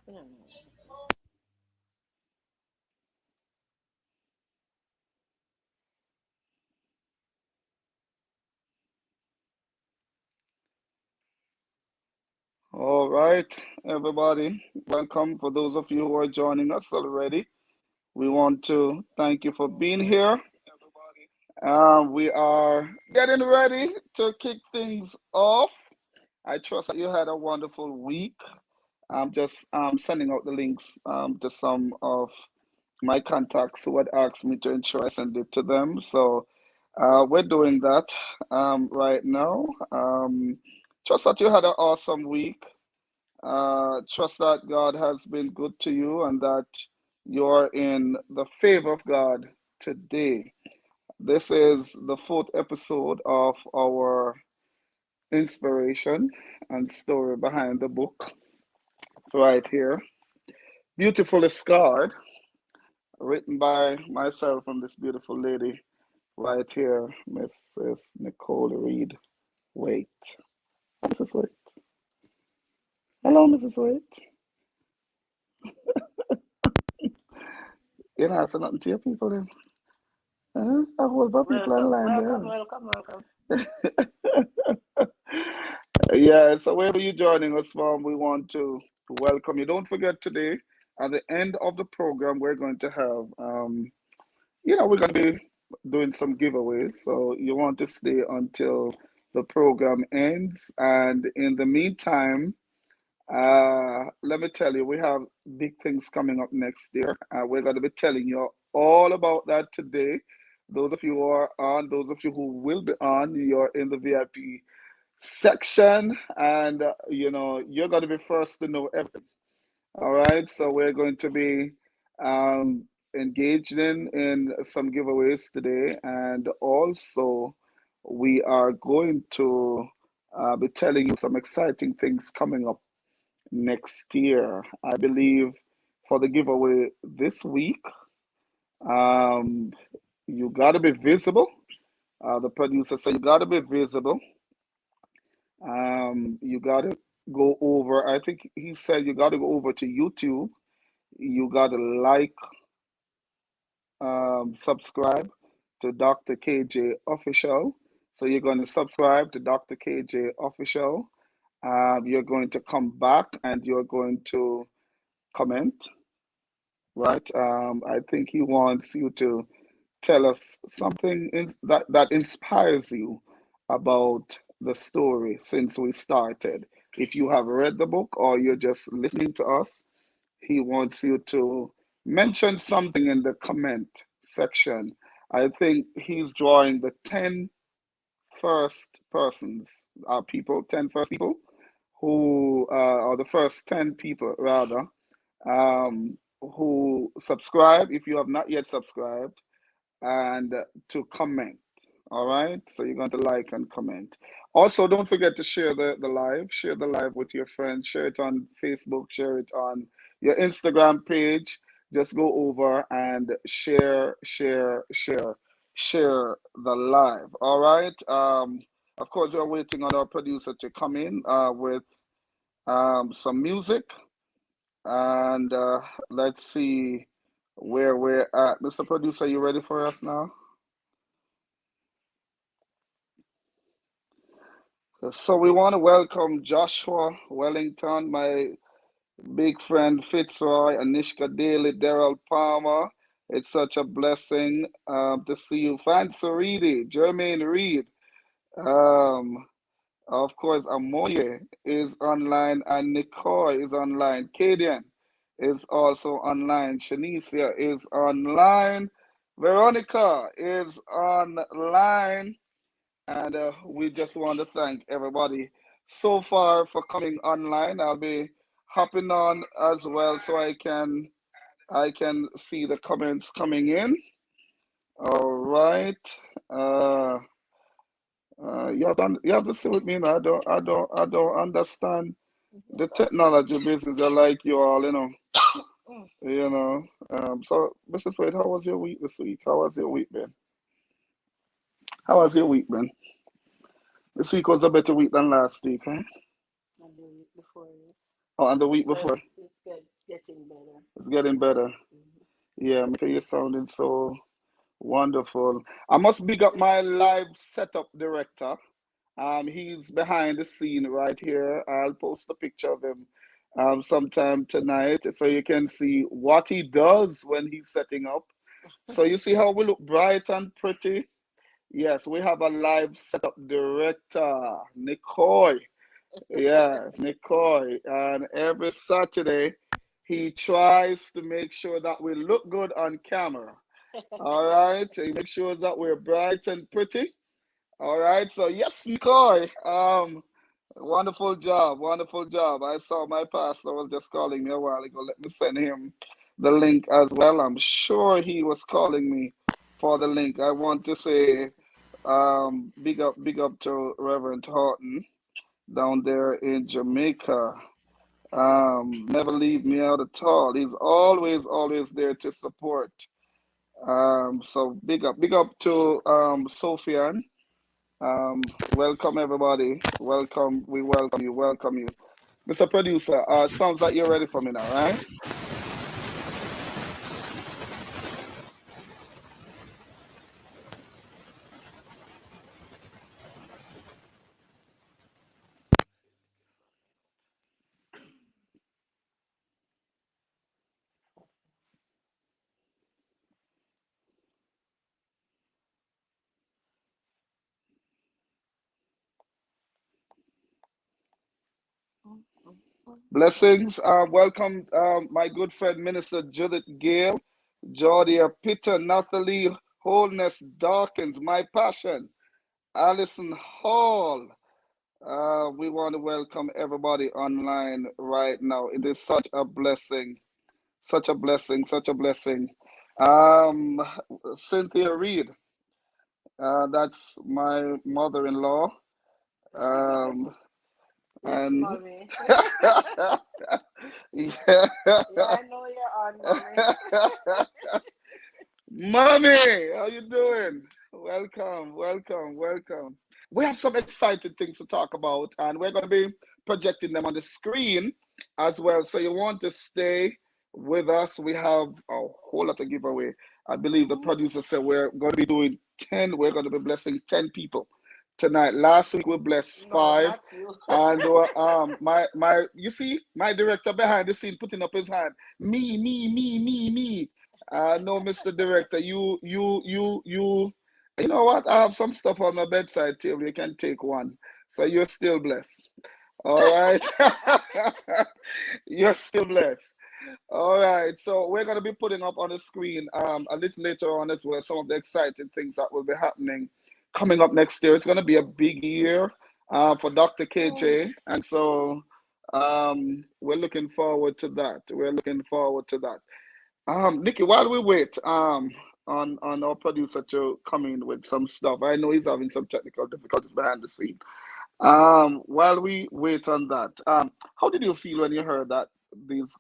No, All right, everybody, welcome. For those of you who are joining us already, we want to thank you for being here. We are getting ready to kick things off. I trust that you had a wonderful week. I'm just sending out the links to some of my contacts who had asked me to ensure I send it to them. So we're doing that right now. Trust that you had an awesome week. Trust that God has been good to you and that you're in the favor of God today. This is the fourth episode of our inspiration and story behind the book. It's right here. Beautifully Scarred, written by myself and this beautiful lady right here, Mrs. Nicole Reed. Wait. Mrs. Wait. Hello, Mrs. Wait. You know, I said nothing to your people then. A whole bunch of people welcome, welcome, online welcome, welcome. there. Yeah, so wherever you're joining us from, we want to welcome you. Don't forget today, at the end of the program, we're going to have, we're going to be doing some giveaways. So you want to stay until the program ends. And in the meantime, let me tell you, we have big things coming up next year. We're going to be telling you all about that today. Those of you who are on, those of you who will be on, you're in the VIP section, and you're going to be first to know everything. All right, so we're going to be engaged in some giveaways today, and also we are going to be telling you some exciting things coming up next year. I believe for the giveaway this week, um, you got to be visible. The producer said you got to be visible. You got to go over. I think he said you got to go over to YouTube. You got to like, subscribe to Dr. KJ Official. So you're going to subscribe to Dr. KJ Official. You're going to come back and you're going to comment, right? I think he wants you to tell us something that inspires you about the story since we started. If you have read the book or you're just listening to us, he wants you to mention something in the comment section. I think he's drawing the 10 first persons, people, 10 first people who, or the first 10 people rather, who subscribe if you have not yet subscribed and to comment. All right. So you're going to like and comment. Also, don't forget to share the live. Share the live with your friends. Share it on Facebook. Share it on your Instagram page. Just go over and share the live. All right. Of course, we're waiting on our producer to come in with some music. And let's see where we're at. Mr. Producer, you ready for us now? So we want to welcome Joshua Wellington, my big friend Fitzroy, Anishka Daly, Daryl Palmer. It's such a blessing to see you. Fancy Reedy, Jermaine Reed. Um, of course, Amoye is online and Nicole is online. Kadian is also online. Shanicia is online. Veronica is online. And we just want to thank everybody so far for coming online. I'll be hopping on as well so I can see the comments coming in. All right. Uh, you have to sit with me now. I don't understand the technology business. I like you all, you know. So, Mr. Sweet, how was your week this week? How was your week, Ben? How was your week, Ben? This week was a better week than last week, huh? And the week before yes. Oh, and the week So before. getting better. It's getting better. Mhm. Yeah, Mika, you're sounding so wonderful. I must big up Sweet. my live setup director. He's behind the scene right here. I'll post a picture of him sometime tonight so you can see what he does when he's setting up. So you see how we look bright and pretty? Yes, we have a live setup director, Nicole. Yes, Nicole. And every Saturday, he tries to make sure that we look good on camera. All right. He makes sure that we're bright and pretty. All right. So yes, Nicole. Wonderful job. Wonderful job. I saw my pastor was just calling me a while ago. Let me send him the link as well. I'm sure he was calling me for the link. I want to say big up to Reverend Horton down there in Jamaica. Never leave me out at all. He's always there to support. So big up to Sophian. Welcome everybody. Welcome. We welcome you. Welcome you, Mr. Producer. Sounds like you're ready for me now, right? Mm, mm, mm. Blessings. Welcome, my good friend Minister Judith Gale, Jordia Peter, Nathalie Wholeness Dawkins, my passion, Alison Hall. We want to welcome everybody online right now. It is such a blessing, such a blessing, such a blessing. Um, Cynthia Reed, that's my mother-in-law. Um, Yes, and mommy. yeah, Yeah, I know you're on, mommy. mommy, how you doing? Welcome, welcome, welcome. We have some exciting things to talk about, and we're going to be projecting them on the screen as well. So you want to stay with us? We have a whole lot to give away. I believe the Mhm. producer said we're going to be doing 10. We're going to be blessing 10 people tonight. Last week we blessed No, five. not you. And my you see my director behind the scene putting up his hand. Me. No, Mr. Director, you know what? I have some stuff on my bedside table. You can take one. So you're still blessed. All right. You're still blessed. All right. So we're gonna be putting up on the screen a little later on as well some of the exciting things that will be happening coming up next year. It's gonna be a big year for Dr. Mm. KJ. And so we're looking forward to that. We're looking forward to that. Nikki, while we wait, on our producer to come in with some stuff. I know he's having some technical difficulties behind the scene. While we wait on that, how did you feel when you heard that this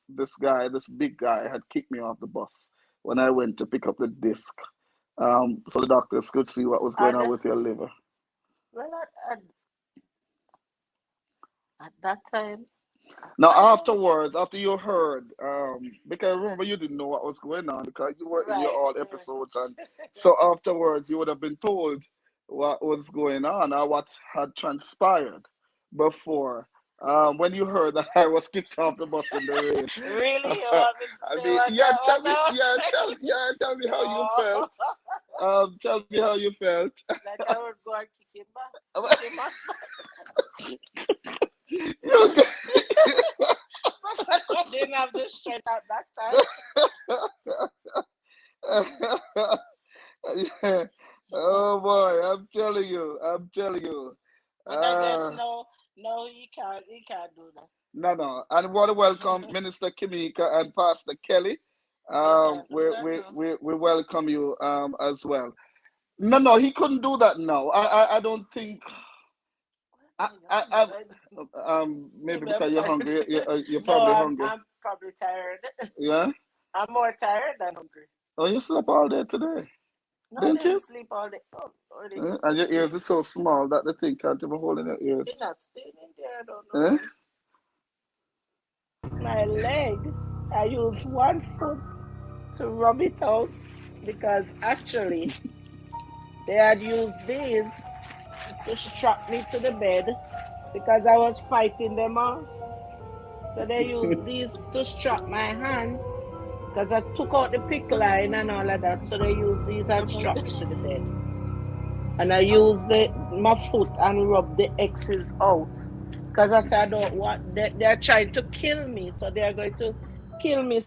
big guy, had kicked me off the bus when I went to pick up the disc? So the doctors could see what was going And on with your liver. well, at that time, Now, I don't. afterwards, after you heard, because remember you didn't know what was going on because you were in your Right. all episodes, and so afterwards you would have been told what was going on or what had transpired before. When you heard that I was kicked off the bus in the rain, Really, you want me to I say mean, what? yeah, What? tell me how you Oh, felt. Tell me how you felt. like I would go and kick him back, kick him off. You- But I didn't have the strength at that time. Yeah. Oh boy, I'm telling you. But I guess Uh, no, no, he can't do that. no. And we want to welcome Minister Kimika and Pastor Kelly. He can't do that, no. We welcome you as well. No, he couldn't do that now. I don't think. I don't know. Maybe Maybe I'm because you're tired. hungry. You're No, probably hungry. I'm probably tired. Yeah. I'm more tired than hungry. Oh, you slept all day today, No, I didn't didn't you? sleep all day. Oh, already. And your ears are so small that the thing can't even hold in your They're ears. not staying in there. I don't know, Eh? man. my leg. I used one foot to rub it out because actually they had used these to strap me to the bed because I was fighting them off. So they used these to strap my hands because I took out the pick line and all of that. So they used these and strapped me to the bed. And I used my foot and rub the X's out. Because I said, I don't want, they're trying to kill me. So they're going to kill me.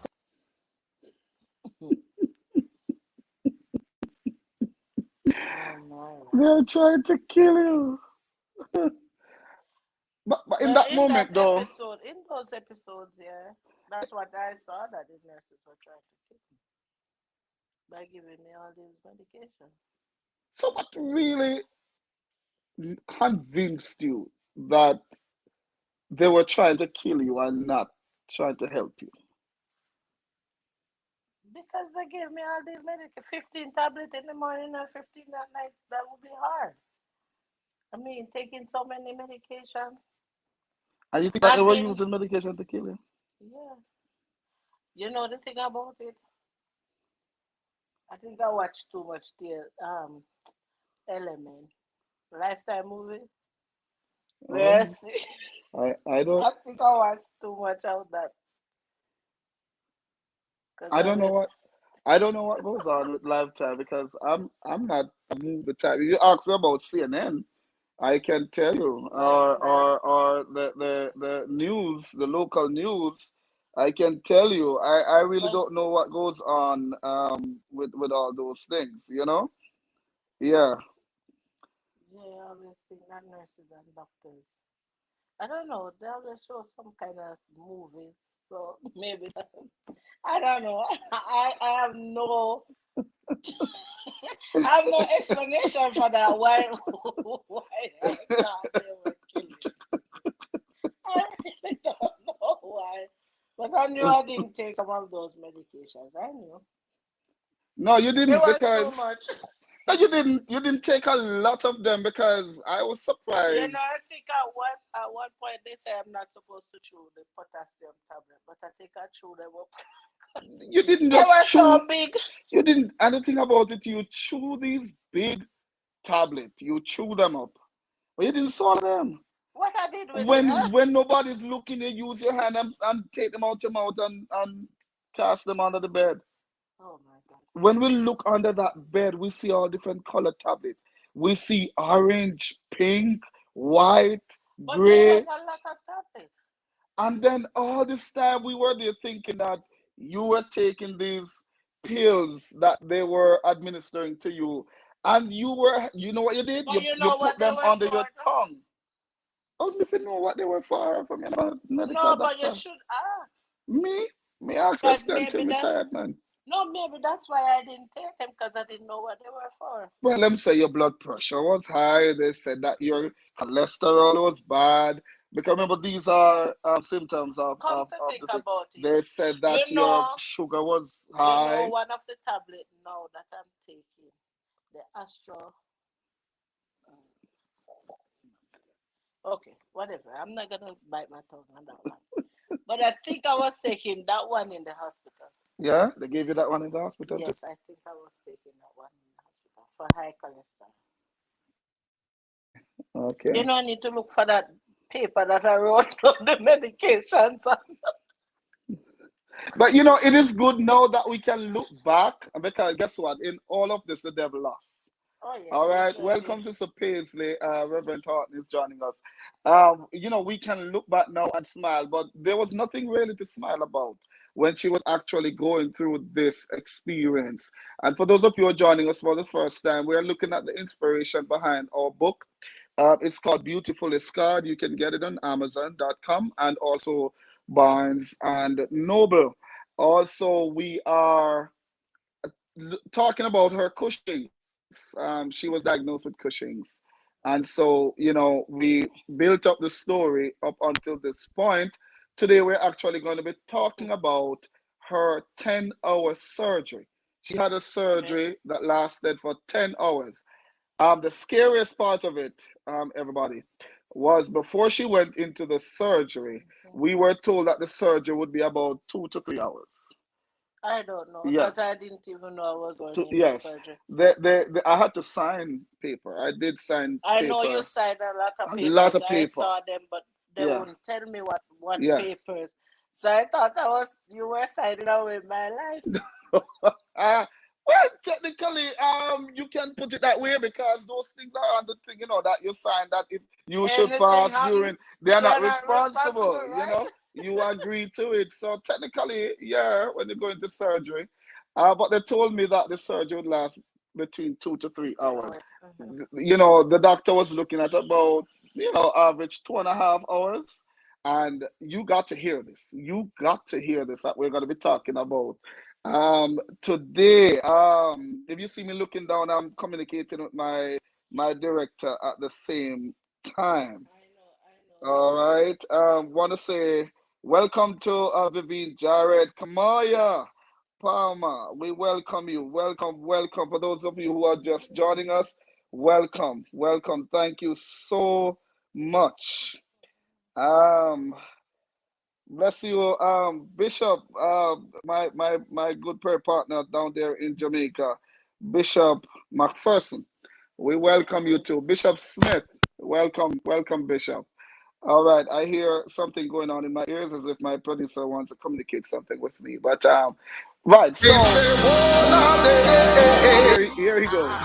Oh my. They're trying to kill you. But in that In that moment, though, episode, in those episodes, yeah, that's what I saw that the nurses were trying to kill me by giving me all these medication. so what really convinced you that they were trying to kill you and not trying to help you? Because they gave me all these medication, 15 tablets in the morning and 15 at night. That would be hard. I mean, taking so many medication. And you think that they I've were been, using medication to kill you? yeah. You know the thing about it? I think I watched too much Element, Lifetime movie. Um, Whereas I don't I think I watched too much of that because I I don't know was. what I don't know what goes on with Lifetime because I'm not a movie type. If you ask me about CNN, I can tell you, Well, well, or the news, the local news. I can tell you. I really well, don't know what goes on with all those things. Yeah. yeah, I always think that nurses and doctors. I don't know. They always show some kind of movies, so maybe that, I don't know. I have no I have no explanation for that. Why why I thought they were killing. I really don't know why. But I knew I didn't take some of those medications. I knew. No, you It didn't was too because much. no, you didn't take a lot of them because I was I surprised. think at one point they say I'm not supposed to chew the potassium tablet, but I think I chewed them up. You didn't They just were so chew. big. You didn't anything about it. You chew these big tablet. You chew them up, but you didn't swallow them. What I did with it? When nobody's looking, you use your hand and take them out your mouth and cast them under the bed. Oh my god. When we look under that bed, we see all different colored tablets. We see orange, pink, white, But there was gray. a lot of tablets. And then all this time we were there thinking that you were taking these pills that they were administering to you. And you know what you did? But you You know put what they them were under for, your though? tongue. I don't even know what they were for from your medical No, but you doctor. should ask. Me? Me ask Because question till maybe me that's tired, man. no, maybe that's why I didn't take them because I didn't know what they were for. Well, them say your blood pressure was high. They said that your cholesterol was bad. Because remember, these are symptoms Come of to of think the thing. about it, They said you that your know, sugar was high. one of the tablet now that I'm taking, the Astro. Okay, whatever. I'm not gonna bite my tongue on that one. But I think I was taking that one in the hospital. Yeah, they gave you that one in the hospital too. Yes, I think I was taking that one in the hospital for high cholesterol. Okay. I need to look for that paper that I wrote on the medications. But it is good now that we can look back because guess what? In all of this, the devil lost. Oh All yes, he right. sure Welcome, did. Sister Paisley. Reverend Horton is joining us. We can look back now and smile, but there was nothing really to smile about when she was actually going through this experience. And for those of you who are joining us for the first time, we are looking at the inspiration behind our book. It's called Beautifully Scarred. You can get it on Amazon.com and also Barnes and Noble. Also, we are talking about her Cushing's. She was diagnosed with Cushing's. And so, we built up the story up until this point. Today, we're actually going to be talking about her 10-hour surgery. She had a Amen. surgery that lasted for 10 hours. The scariest part of it, everybody, was before she went into the surgery, we were told that the surgery would be about 2 to 3 hours. I don't know because I Yes, didn't even know I was going into yes. surgery. I had to sign paper. I did sign I know you paper, signed a lot of a lot papers. of I paper. saw them, but they Yeah, wouldn't tell me what yes. papers. So I thought I was you were signing away my life. uh, well, technically, you can put it that way because those things are on the thing, that you sign that if you should Anything pass happen, urine, they are not you're not responsible, responsible. right? You agree to it. So technically, yeah, when you go into surgery, but they told me that the surgery would last between 2 to 3 hours. 3 hours. The doctor was looking at about, average 2.5 hours. And you got to hear this. You got to hear this that we're going to be talking about. Today, if you see me looking down, I'm communicating with my director at the same time. I know, I know. All right. Want to say welcome to Vivian, Jared, Kamaya, Palmer. We welcome you. Welcome, welcome. For those of you who are just joining us, welcome, welcome. Thank you so much. Um, Bless you, Bishop, my good prayer partner down there in Jamaica, Bishop McPherson. We welcome you too, Bishop Smith. Welcome, welcome, Bishop. All right, I hear something going on in my ears as if my producer wants to communicate something with me. But right, so here he goes.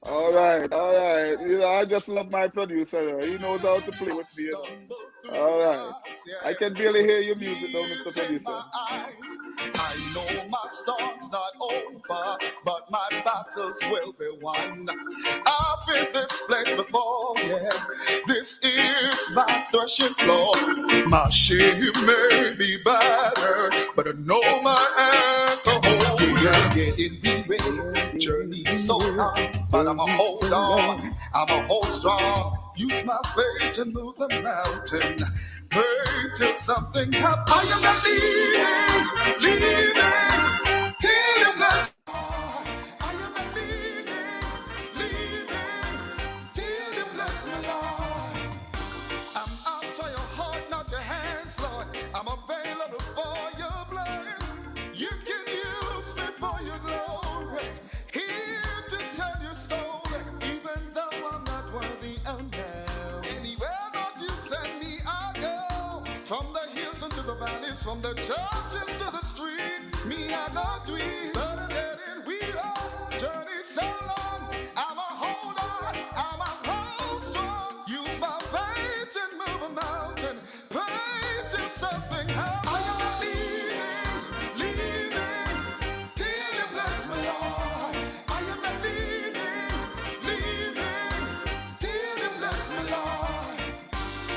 All right, all right. I just love my producer. He knows how to play with me. All right. I can barely hear your music though, Mr. Producer. I know my storm's not over, but my battles will be won. I've been this place before, yeah. This is my threshing floor. My ship may be battered, but I know my alcohol. Yeah, getting weary, journey so long, but I'ma hold on, I'ma hold strong. Use my faith to move the mountain. Pray till something happens. I am not leaving till you bless. I am not leaving till you bless me, Lord. I'm after your heart, not your hands, Lord. I'm available for your blood. You can use me for your glory. Here to tell your story, even though I'm not worthy of now. Anywhere that you send me, I go. From the hills into the valleys, from the churches to the street, me I go tweet. But I'm getting weary, journey so long. I'm a hold on, I'm a hold strong. Use my faith and move a mountain. Pray till something happens. I am not leaving till you bless me, Lord. I am not leaving till you bless me, Lord.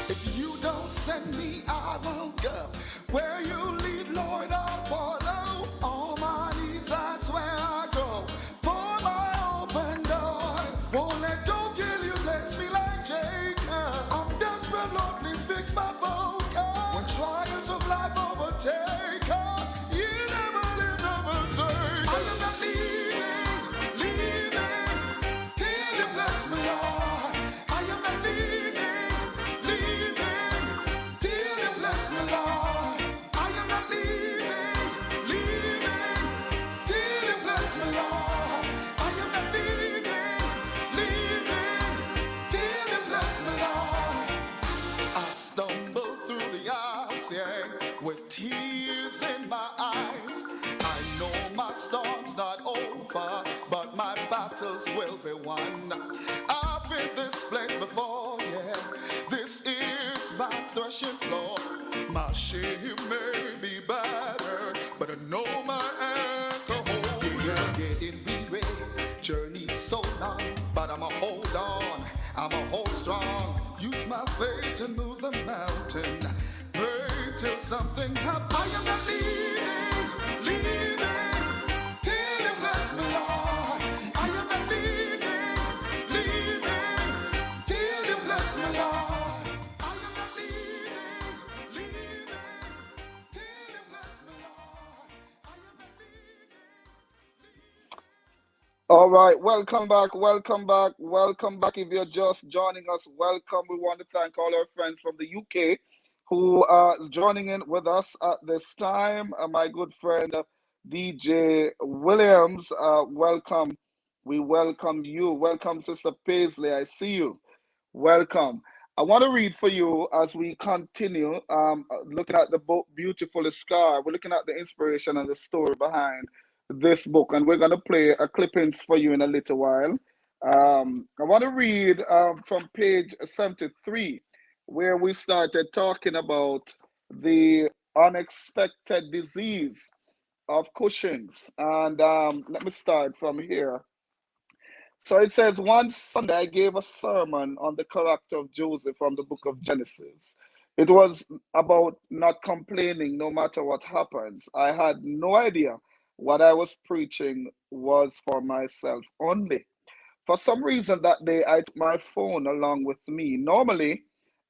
If you don't send me, I won't go. Where you lead, Lord, I'll follow. On my knees, that's where I go. For my open doors. Won't let go till you bless me like Jacob. I'm desperate, Lord, please fix my focus. When trials of life overtake us, you never live, never say. I am not leaving till you bless me, Lord. I am not leaving till you bless me, Lord. I am not leaving till you bless me, Lord. I am not leaving till you bless me, Lord. I stumble through the aisles, yeah, with tears in my eyes. I know my storm's not over, but my battles will be won. I've been this place before, yeah. This is my threshing floor. My ship may be battered, but I know my alcohol. Yeah, getting weary, journey so long, but I'ma hold on, I'ma hold strong. Use my faith to move the mountain. Pray till something happens. I am not leaving till you bless me, Lord. I am not leaving till you bless me, Lord. I am not leaving All right, welcome back, welcome back, welcome back. If you're just joining us, welcome. We want to thank all our friends from the UK who are joining in with us at this time. My good friend DJ Williams, welcome. We welcome you. Welcome, Sister Paisley. I see you. Welcome. I want to read for you as we continue looking at the book Beautiful Scar. We're looking at the inspiration and the story behind this book, and we're going to play a clippings for you in a little while. I want to read from page 73, where we started talking about the unexpected disease of Cushing's. And let me start from here. So it says, one Sunday I gave a sermon on the character of Joseph from the book of Genesis. It was about not complaining no matter what happens. I had no idea what I was preaching was for myself only. For some reason that day, I took my phone along with me. Normally,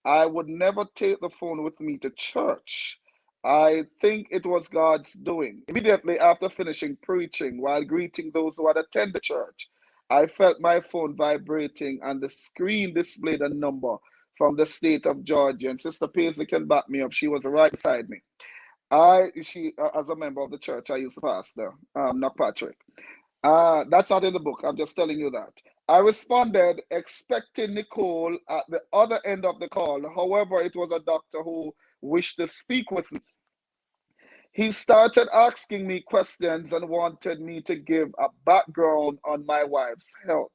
I would never take the phone with me to church. I think it was God's doing. Immediately after finishing preaching, while greeting those who had attended church, I felt my phone vibrating and the screen displayed a number from the state of Georgia. And Sister Paisley can back me up. She was right beside me. As a member of the church, I used to pastor, not Patrick. That's not in the book. I'm just telling you that. I responded expecting Nicole at the other end of the call. However, it was a doctor who wished to speak with me. He started asking me questions and wanted me to give a background on my wife's health.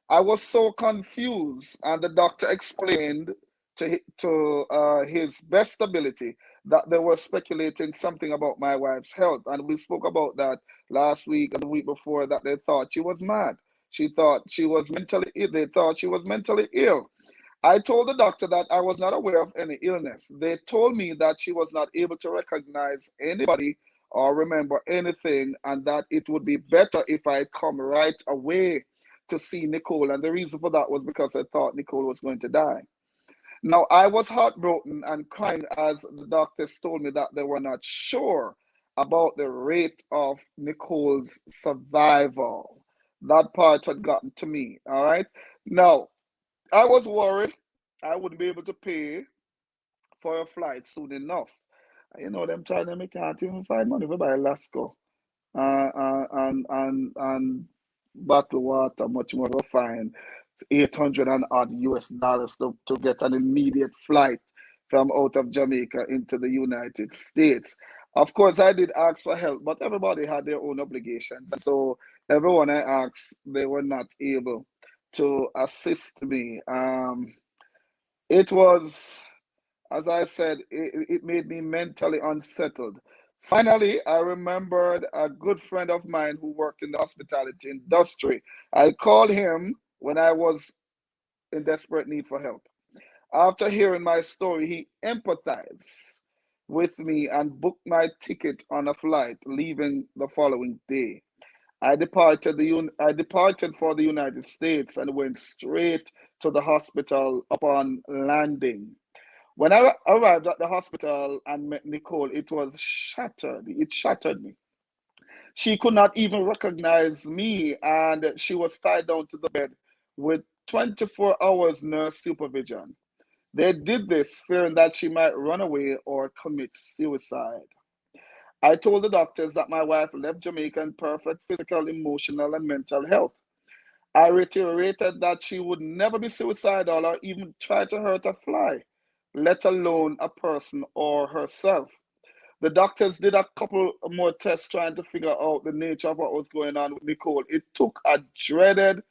I was so confused, and the doctor explained to his best ability that they were speculating something about my wife's health. And we spoke about that last week and the week before, that they thought she was mad. She thought she was mentally ill. They thought she was mentally ill. I told the doctor that I was not aware of any illness. They told me that she was not able to recognize anybody or remember anything, and that it would be better if I come right away to see Nicole. And the reason for that was because I thought Nicole was going to die. Now, I was heartbroken and crying as the doctors told me that they were not sure about the rate of Nicole's survival. That part had gotten to me, all right? Now, I was worried I wouldn't be able to pay for a flight soon enough. You know, them China, me can't even find money to buy Lasco and bottled water, much more of a fine 800 and odd US dollars to get an immediate flight from out of Jamaica into the United States. Of course, I did ask for help, but everybody had their own obligations. And so everyone I asked, they were not able to assist me. It was, as I said, it made me mentally unsettled. Finally, I remembered a good friend of mine who worked in the hospitality industry. I called him when I was in desperate need for help. After hearing my story, he empathized with me and booked my ticket on a flight leaving the following day. I departed for the United States and went straight to the hospital upon landing. When I arrived at the hospital and met Nicole, it was shattered. It shattered me. She could not even recognize me, and she was tied down to the bed with 24 hours nurse supervision. They did this fearing that she might run away or commit suicide. I told the doctors that my wife left Jamaica in perfect physical, emotional, and mental health. I reiterated that she would never be suicidal or even try to hurt a fly, let alone a person or herself. The doctors did a couple more tests trying to figure out the nature of what was going on with Nicole. It took a dreaded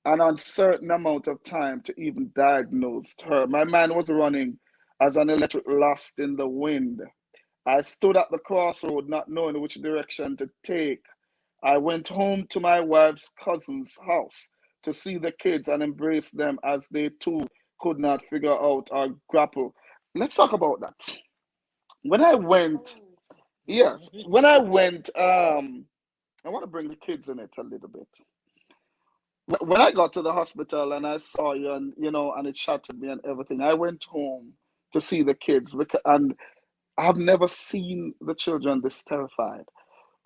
and uncertain amount of time to even diagnose her. My mind was running as an electric lost in the wind. I stood at the crossroad not knowing which direction to take. I went home to my wife's cousin's house to see the kids and embrace them as they too could not figure out or grapple. Let's talk about that. When I went, yes, when I went, I want to bring the kids in it a little bit. When I got to the hospital and I saw you, and and it shattered me and everything, I went home to see the kids, and I've never seen the children this terrified.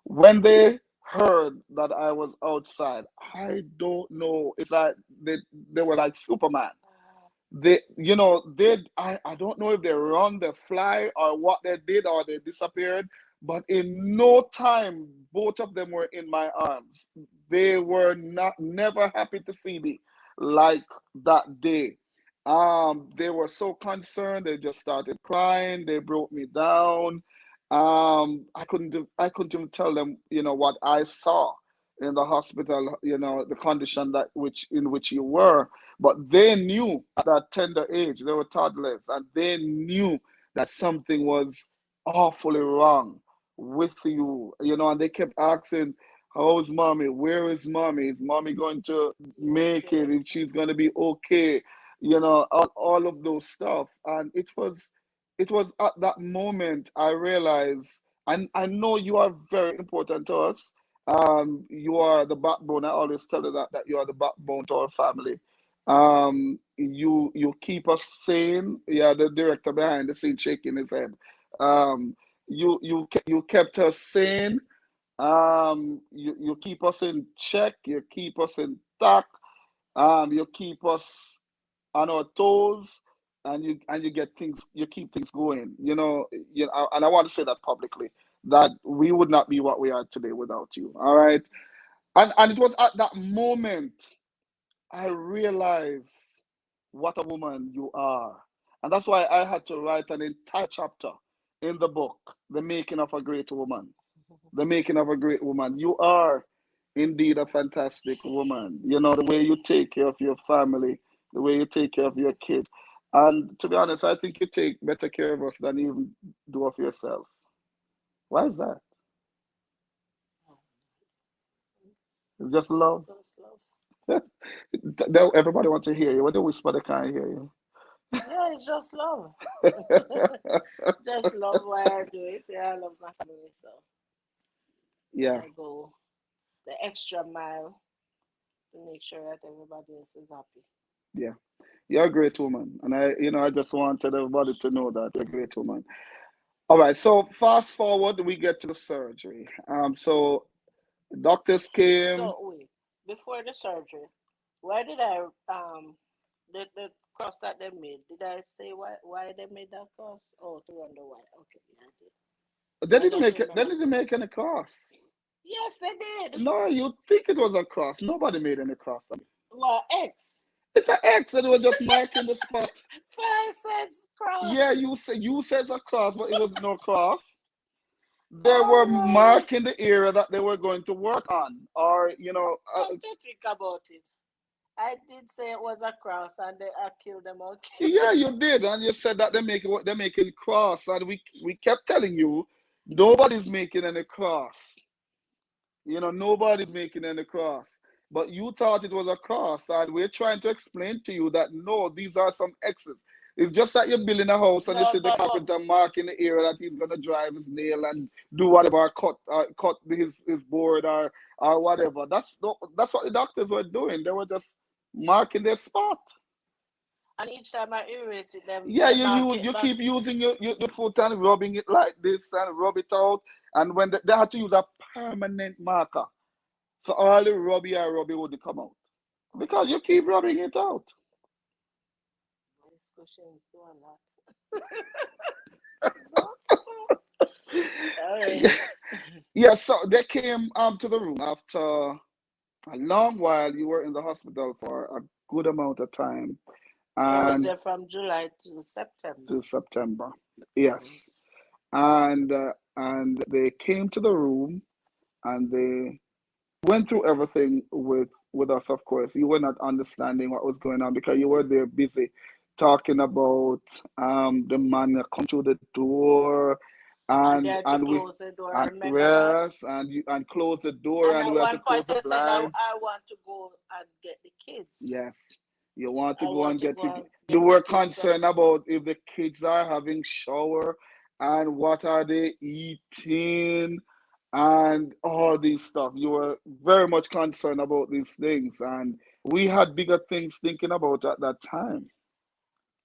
When they heard that I was outside, I don't know. It's like they were like Superman. I don't know if they run, they fly, or what they did, or they disappeared. But in no time, both of them were in my arms. They were not never happy to see me like that day. They were so concerned. They just started crying. They broke me down. I couldn't even tell them, what I saw in the hospital, the condition that which in which you were. But they knew at that tender age, they were toddlers, and they knew that something was awfully wrong with you, and they kept asking, how's mommy? Where is mommy? Is mommy going to make it? If she's going to be okay? All of those stuff. And it was at that moment I realized, and I know you are very important to us. You are the backbone. I always tell you that you are the backbone to our family. You keep us sane. Yeah, the director behind the scene shaking his head. Um, you kept us sane. You keep us in check. You keep us intact. You keep us on our toes, and you get things. You keep things going. And I want to say that publicly, that we would not be what we are today without you. All right, and it was at that moment I realized what a woman you are. And that's why I had to write an entire chapter in the book, The Making of a Great Woman. The Making of a Great Woman. You are indeed a fantastic woman. The way you take care of your family, the way you take care of your kids. And to be honest, I think you take better care of us than you even do of yourself. Why is that? It's just love. Everybody wants to hear you. When they whisper, they can't hear you. Yeah, it's just love. Just love why I do it. Yeah, I love my family, so Yeah, I go the extra mile to make sure that everybody else is happy. yeah. You're a great woman. And I just wanted everybody to know that you're a great woman. All right, so fast forward, we get to the surgery. So doctors came. So wait, before the surgery, why did I the cross that they made? Did I say why they made that cross? Oh, to wonder why. Okay, yeah, I did. They I didn't just make it. They remember. didn't make any cross. Yes, they did. No, you think it was a cross? Nobody made any cross. Well, X. It's an X, and they were just marking the spot. So I said cross. Yeah, you said a cross, but it was no cross. They were Oh no. marking the area that they were going to work on, or Come to think about it. I did say it was a cross and I killed them okay. yeah, you did, and you said that they're making cross, and we kept telling you nobody's making any cross. Nobody's making any cross. But you thought it was a cross, and we're trying to explain to you that no, these are some X's. It's just like you're building a house and you No, see the carpenter marking the area that he's gonna drive his nail and do whatever, cut his board, or whatever. That's what the doctors were doing. They were just marking their spot. and each time I erase it, Yeah, they mark you it back. keep using your foot and rubbing it like this and rub it out. And when they had to use a permanent marker, so all the rubby would come out because you keep rubbing it out. This question is too a lot. Doctor. All right. Yeah, so they came to the room after a long while. You were in the hospital for a good amount of time, I was and there from July to September. to September. Mhm. Yes, and they came to the room, and they went through everything with us. Of course, you were not understanding what was going on because you were there busy talking about the man that come through the door, And they and had to and we close the door. I and remember that. yes, and close the door, And and at we had to one close point, the I said, blinds. I want to go and get the kids. Yes, you want to I go want and to get go the. and You get the were kids. So, concerned about if the kids are having shower and what are they eating and all these stuff. You were very much concerned about these things, and we had bigger things thinking about at that time.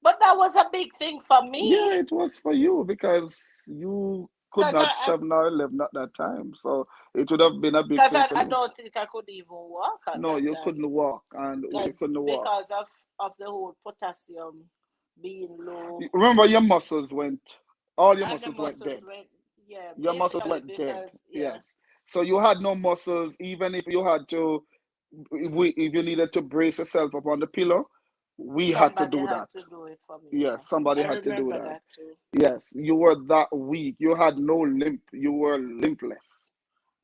but that was a big thing for Yeah, me. it was for you because you could Cause not 7 or 11 at that time. So it would have been a big cause thing for I you. don't think I could even walk at No, that you time. couldn't walk, and you Cause couldn't walk. because of the whole potassium being low Remember, your muscles went, all your and the muscles went muscles dead. went, yeah, Your muscles basically went dead. because yeah, Yes. So you had no muscles, even if you had to, if you needed to brace yourself up on the pillow, we had to somebody do had that. to do it for me. Yeah, Yes, somebody I had to do remember that. that too. Yes, you were that weak. You had no limp. You were limpless.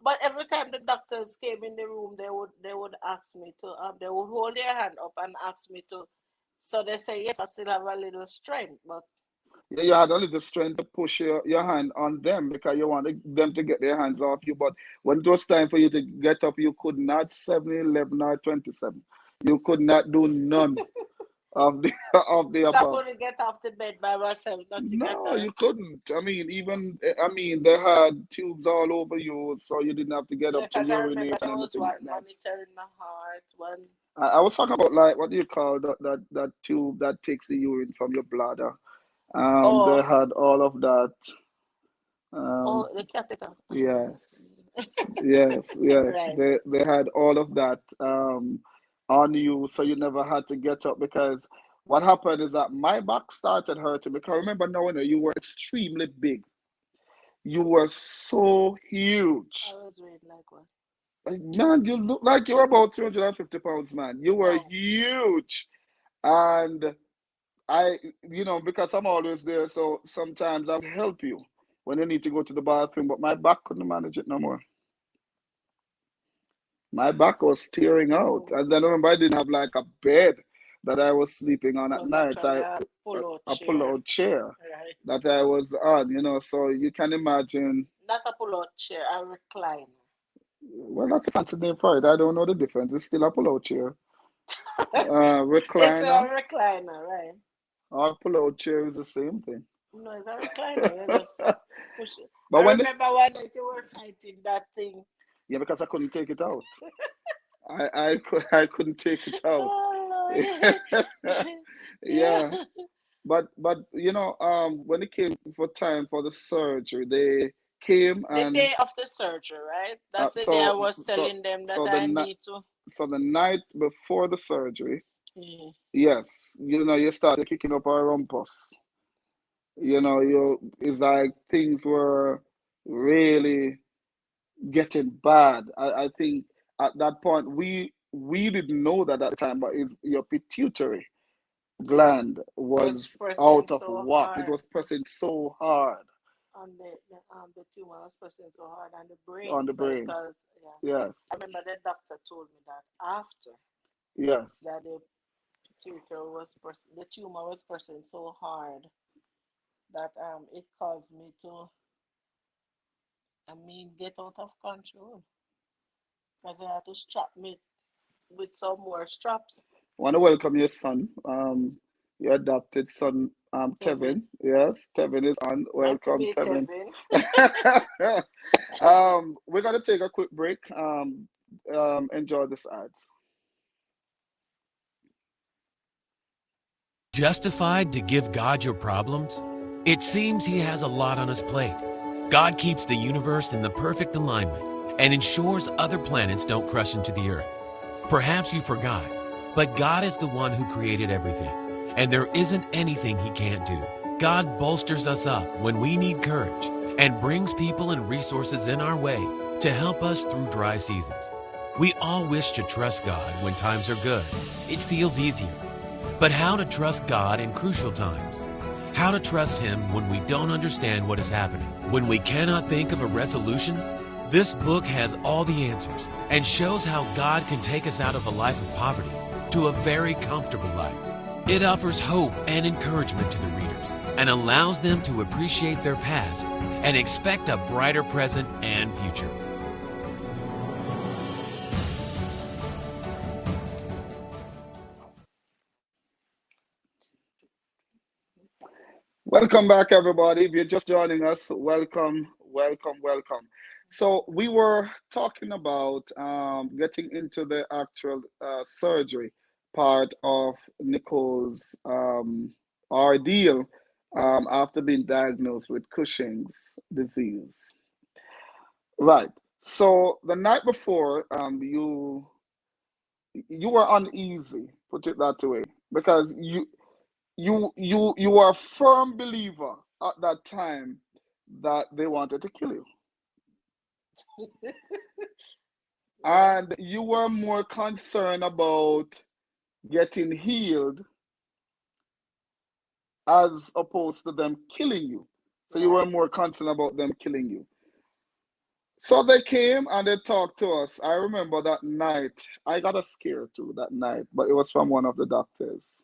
But every time the doctors came in the room, they would ask me to they would hold their hand up and ask me to. So they say yes, I still have a little strength, but Yeah, you had only the strength to push your hand on them because you wanted them to get their hands off you. But when it was time for you to get up, you could not 7-11 or 27. You could not do none of the of the so I above. couldn't get off the bed by myself, nothing at No, all. you couldn't. I mean, even I mean, they had tubes all over you, so you didn't have to get Yeah, up to because I remember urinate and there was anything like one that. monitoring the heart, one. I was talking about like what do you call that tube that takes the urine from your bladder. They Oh, had all of that. oh, Um, the catheter. yes, yes. Right. They had all of that on you, so you never had to get up because what happened is that my back started hurting because remember now, you were extremely big. You were so I huge. was weighed like what? Man, you look like you're about 350 pounds, man. You were Wow. huge. And because I'm always there, so sometimes I would help you when you need to go to the bathroom, but my back couldn't manage it no more. My back was tearing out. Oh, And then I remember I didn't have like a bed that I was sleeping on it at was night. actually So a pull-out a pull-out chair. chair Right. that I was on. So you can imagine. Not a pull-out chair, a recliner. Well, that's a fancy name for it. I don't know the difference. It's still a pull-out chair. It's a Recliner recliner, right? or pull-out chair is the same thing. No, it's a recliner. You just push it. But I when remember one night you were fighting that thing. yeah, because I couldn't take it out. I couldn't take it out. Oh Lord. Yeah. Yeah, but when it came for time for the surgery, they came The and day of the surgery, right? That's the day I so was so telling them that so I need to. the night before the surgery, Mm. yes, you started kicking up a rumpus. You it's like things were really getting bad. I think at that point we didn't know that at the time, but your pituitary gland Was was pressing out of so whack. It hard was pressing so hard on the tumor was pressing so hard on the on brain. the So it brain. caused, yeah. Yes, I remember the doctor told me that after yes. that the tumor was pressing so hard that it caused me to, I mean, get out of control because I had to strap me with some more straps. I want to welcome your son, your adopted son, Kevin, Kevin. Yes, Kevin is on. not to Welcome, be Kevin. Kevin. We're gonna take a quick break. Enjoy this ads. Justified to give God your problems? It seems He has a lot on His plate. God keeps the universe in the perfect alignment and ensures other planets don't crush into the Earth. Perhaps you forgot, but God is the one who created everything, and there isn't anything He can't do. God bolsters us up when we need courage and brings people and resources in our way to help us through dry seasons. We all wish to trust God when times are good. It feels easier. But how to trust God in crucial times? How to trust Him when we don't understand what is happening? When we cannot think of a resolution? This book has all the answers and shows how God can take us out of a life of poverty to a very comfortable life. It offers hope and encouragement to the readers and allows them to appreciate their past and expect a brighter present and future. Welcome back, everybody. If you're just joining us, welcome, welcome, welcome. So we were talking about getting into the actual surgery part of Nicole's ordeal after being diagnosed with Cushing's disease. Right. So the night before, you were uneasy, put it that way, because you were a firm believer at that time that they wanted to kill you, Yeah. and you were more concerned about getting healed as opposed to them killing you. So you were Right. more concerned about them killing you. So they came and they talked to us. I remember that night. I got a scare too that night, but it was from one of the doctors.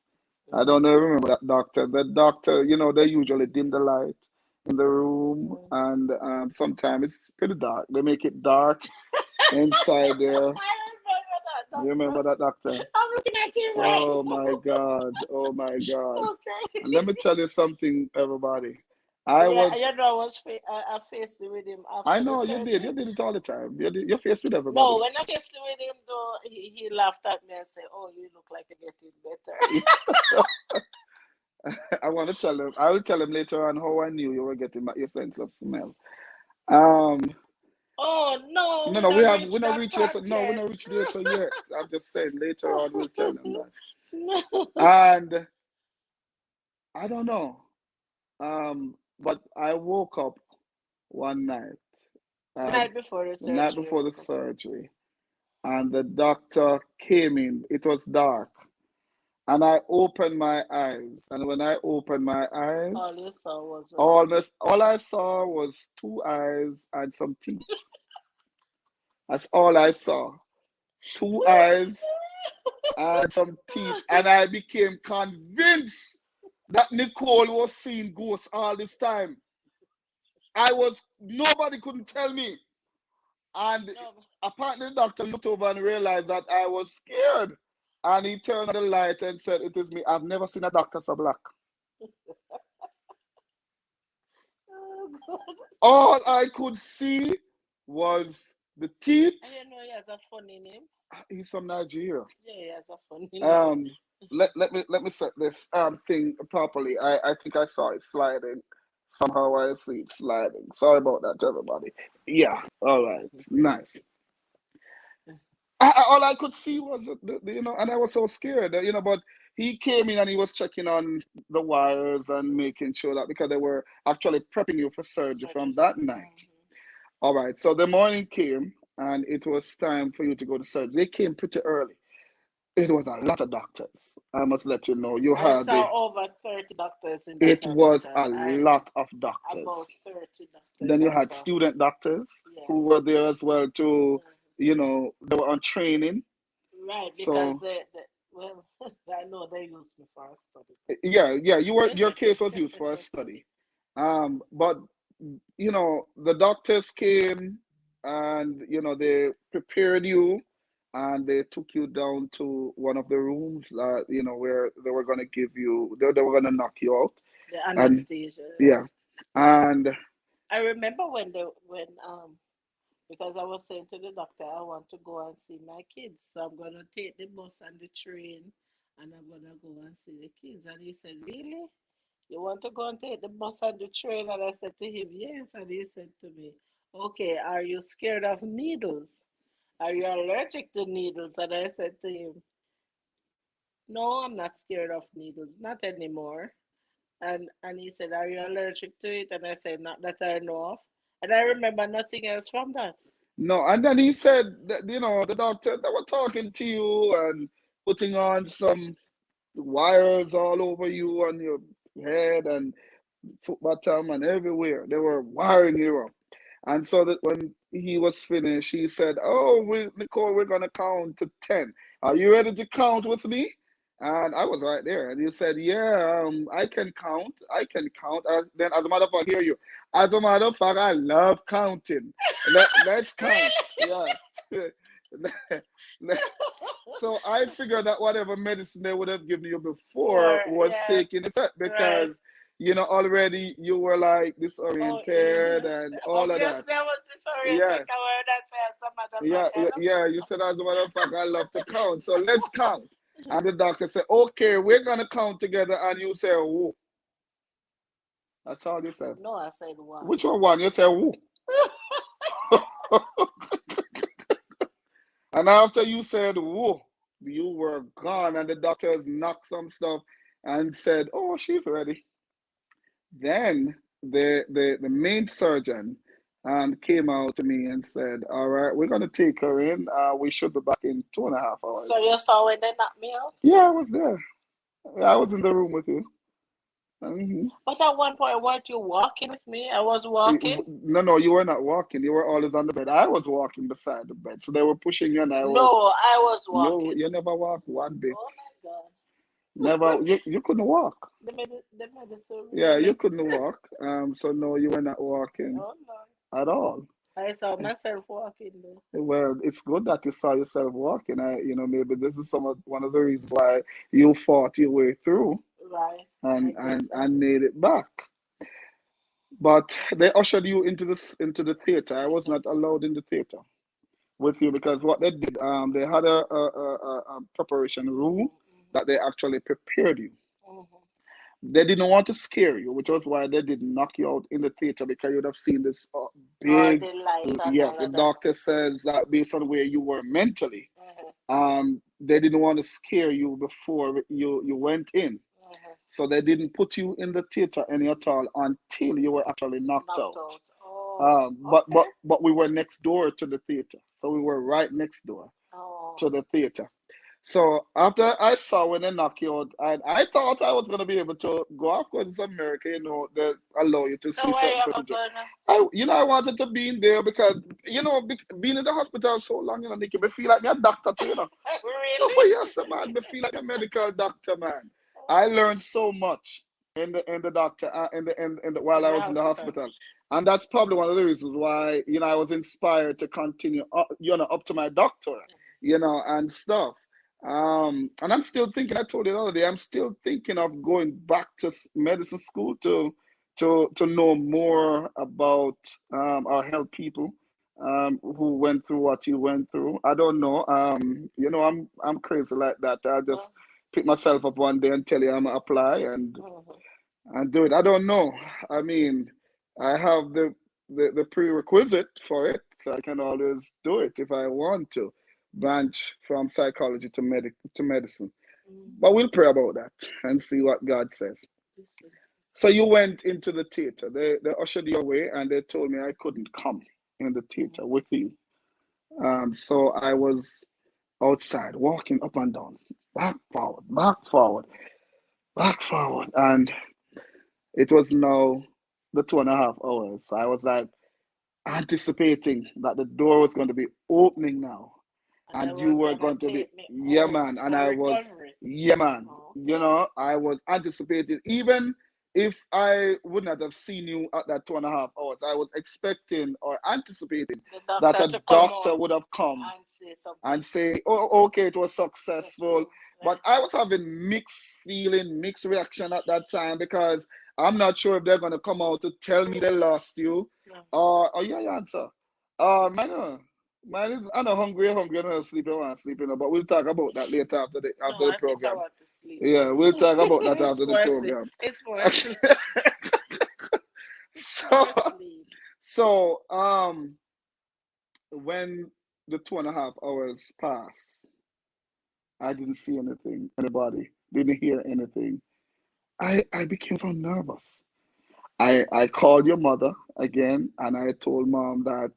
I don't know, Mm-hmm. remember that doctor. The doctor, they usually dim the light in the room, Mm. and sometimes it's pretty dark. They make it dark inside there. I remember that, You doctor. remember that doctor? I'm looking at you right Oh my now. God. Oh my God. And let Okay. me tell you something, everybody. I Yeah, was, I was I faced it with him I after the know you did. surgery. You did it all the time. You're faced with No, everybody. when I faced it with him though, he laughed at me and said, "Oh, you look like you're getting better." I want to tell him. I will tell him later on how I knew you were getting back your sense of smell. Um, Oh no, no, we no, not we reached not that reached there. part So, no, we yet. not reached there. So yet, I'm just saying. Later on, we'll tell him that. No. And I don't know. But I woke up one night, The uh, night before the the night surgery, before the woke up. surgery, and the doctor came in. It was dark, and I opened my eyes. And when I opened my All you eyes, saw was Robbie. almost all I saw was two eyes and some teeth. That's all I saw. Two eyes and some teeth. And I became convinced that Nicole was seeing ghosts all this time. Nobody couldn't tell me. And No, apparently the doctor looked over and realized that I was scared. And he turned on the light and said, "It is me. I've never seen a doctor so black." oh God. All I could see was the I teeth. didn't know he has a funny name. He's from Nigeria. Yeah, he has a funny name. Um, let me set this thing properly. I think I saw it sliding. Somehow I see it sliding. Sorry about that, everybody. Yeah, all right, nice. All I could see was and I was so scared, but he came in and he was checking on the wires and making sure that because they were actually prepping you for surgery Surgery from for that night. mm-hmm. All right, so the morning came and it was time for you to go to surgery. They came pretty early. It was a lot of doctors. I must let you know. You I had saw the over 30 doctors in that It was hospital. a I lot of about doctors. 30 doctors Then you I had saw. student doctors who Yes. were there as well to, Mhm. they were on training. Right, because So well, I know they used me for a study. yeah, your case was used for a study. But the doctors came and they prepared you and they took you down to one of the rooms where they were gonna give you they were gonna knock you out. The And anesthesia, yeah. yeah. And I remember when because I was saying to the doctor I want to go and see my kids. So I'm gonna take the bus and the train and I'm gonna go and see the kids. And he said, really? You want to go and take the bus and the train? And I said to him, yes. And he said to me, okay, are you scared of needles? Are you allergic to needles? And I said to him, no, I'm not scared of needles, not anymore. And he said, are you allergic to it? And I said, not that I know of. And I remember nothing else from that. no, and then he said that the doctor they were talking to you and putting on some wires all over you on your head and foot bottom and everywhere. They were wiring you up. And so that when he was finished, he said, "Oh, Nicole, we're gonna count to 10. Are you ready to count with me?" And I was right there. And he said, "Yeah, I can count. I can count." Then, as a matter of fact, hear you. As a matter of fact, I love counting. Let's count. Yeah. So I figured that whatever medicine they would have given you before For, was yeah, taking effect right. because already you were like Oh, disoriented and all of that. obviously I was disoriented. Yes. I word that said, as a matter of Yeah, fact, I love to yeah. You said, as a matter of fact, I love to count. So let's count. And the doctor said, "Okay, we're gonna count together." And you say, "Oh." That's all you said. No, I said one. Which one? You said who? And after you said who, you were gone, and the doctors knocked some stuff and said, "Oh, she's ready." Then the main surgeon came out to me and said, "All right, we're gonna take her in. We should be back in 2.5 hours." So you saw when they knocked me out? Yeah, I was there. I was in the room with you. Mhm. But at one point, weren't you walking with me? I was walking. No, no, you were not walking. You were always on the bed. I was walking beside the bed, so they were pushing you, and I was. No, I was You walking. you never walked one bit. Oh my God. Never. You couldn't walk. The medicine Yeah, you really. couldn't walk. So no, you were not walking Oh no. at all. I saw myself walking though. Well, it's good that you saw yourself walking. Maybe this is one of the reasons why you fought your way through Right. I and guess and so. and made it back. But they ushered you into the theater. I was not allowed in the theater with you because what they did, they had a preparation room Mm-hmm. that they actually prepared you. Mm-hmm. They didn't want to scare you, which was why they didn't knock you out in the theater because you would have seen this All big. the lights and Yes, all the of that. doctor says that based on where you were mentally, Mm-hmm. they didn't want to scare you before you went in. Mm-hmm. So they didn't put you in the theater any at all until you were actually knocked Knocked out. out. Oh, But okay. we were next door to the theater, so we were right next door Oh. to the theater. So after I saw when they knock you out, I thought I was gonna be able to go. Of course, it's America, they allow you to So see where certain you ever procedures. gonna? I wanted to be in there because being in the hospital so long, Nikki, me feel like me a doctor too, No, Really? but yes, man, me feel like a medical doctor, man. I learned so much in the doctor while In I the was in the hospital. hospital, and that's probably one of the reasons why I was inspired to continue, up to my doctor, and stuff. And I'm still thinking. I told you the other day. I'm still thinking of going back to medicine school to know more about or help people who went through what you went through. I don't know. I'm crazy like that. I'll Oh. just pick myself up one day and tell you I'm gonna apply Mm-hmm. and do it. I don't know. I mean, I have the prerequisite for it, so I can always do it if I want to branch from psychology to medicine. Mm-hmm. But we'll pray about that and see what God says. Listen. So you went into the theater. They ushered you away and they told me I couldn't come in the theater Mm-hmm. with you. So I was outside walking up and down, back forward, back forward, back forward, and it was now the 2.5 hours. So I was like anticipating that the door was going to be opening now, And they and you were were gonna going to be, take me yeah, home man, and for I was, recovery. yeah, man. Okay. I was anticipating, even if I would not have seen you at that 2.5 hours, I was expecting or anticipating The that doctor a to come doctor out would have come and say something. and say, "Oh, okay, it was That's successful." so. But Right. I was having mixed feeling, mixed reaction at that time because I'm not sure if they're gonna come out to tell me they lost you, Yeah. or yeah, your answer. Man, I'm not hungry, hungry, I'm not sleeping, I want to sleep, But we'll talk about that later No, after the I think I program. want to sleep. Yeah, we'll talk about that It's after the for sleep. program. It's for sleep. It's so, for sleep. so when the 2.5 hours pass, I didn't see anything, anybody, didn't hear anything. I became so nervous. I called your mother again and I told mom that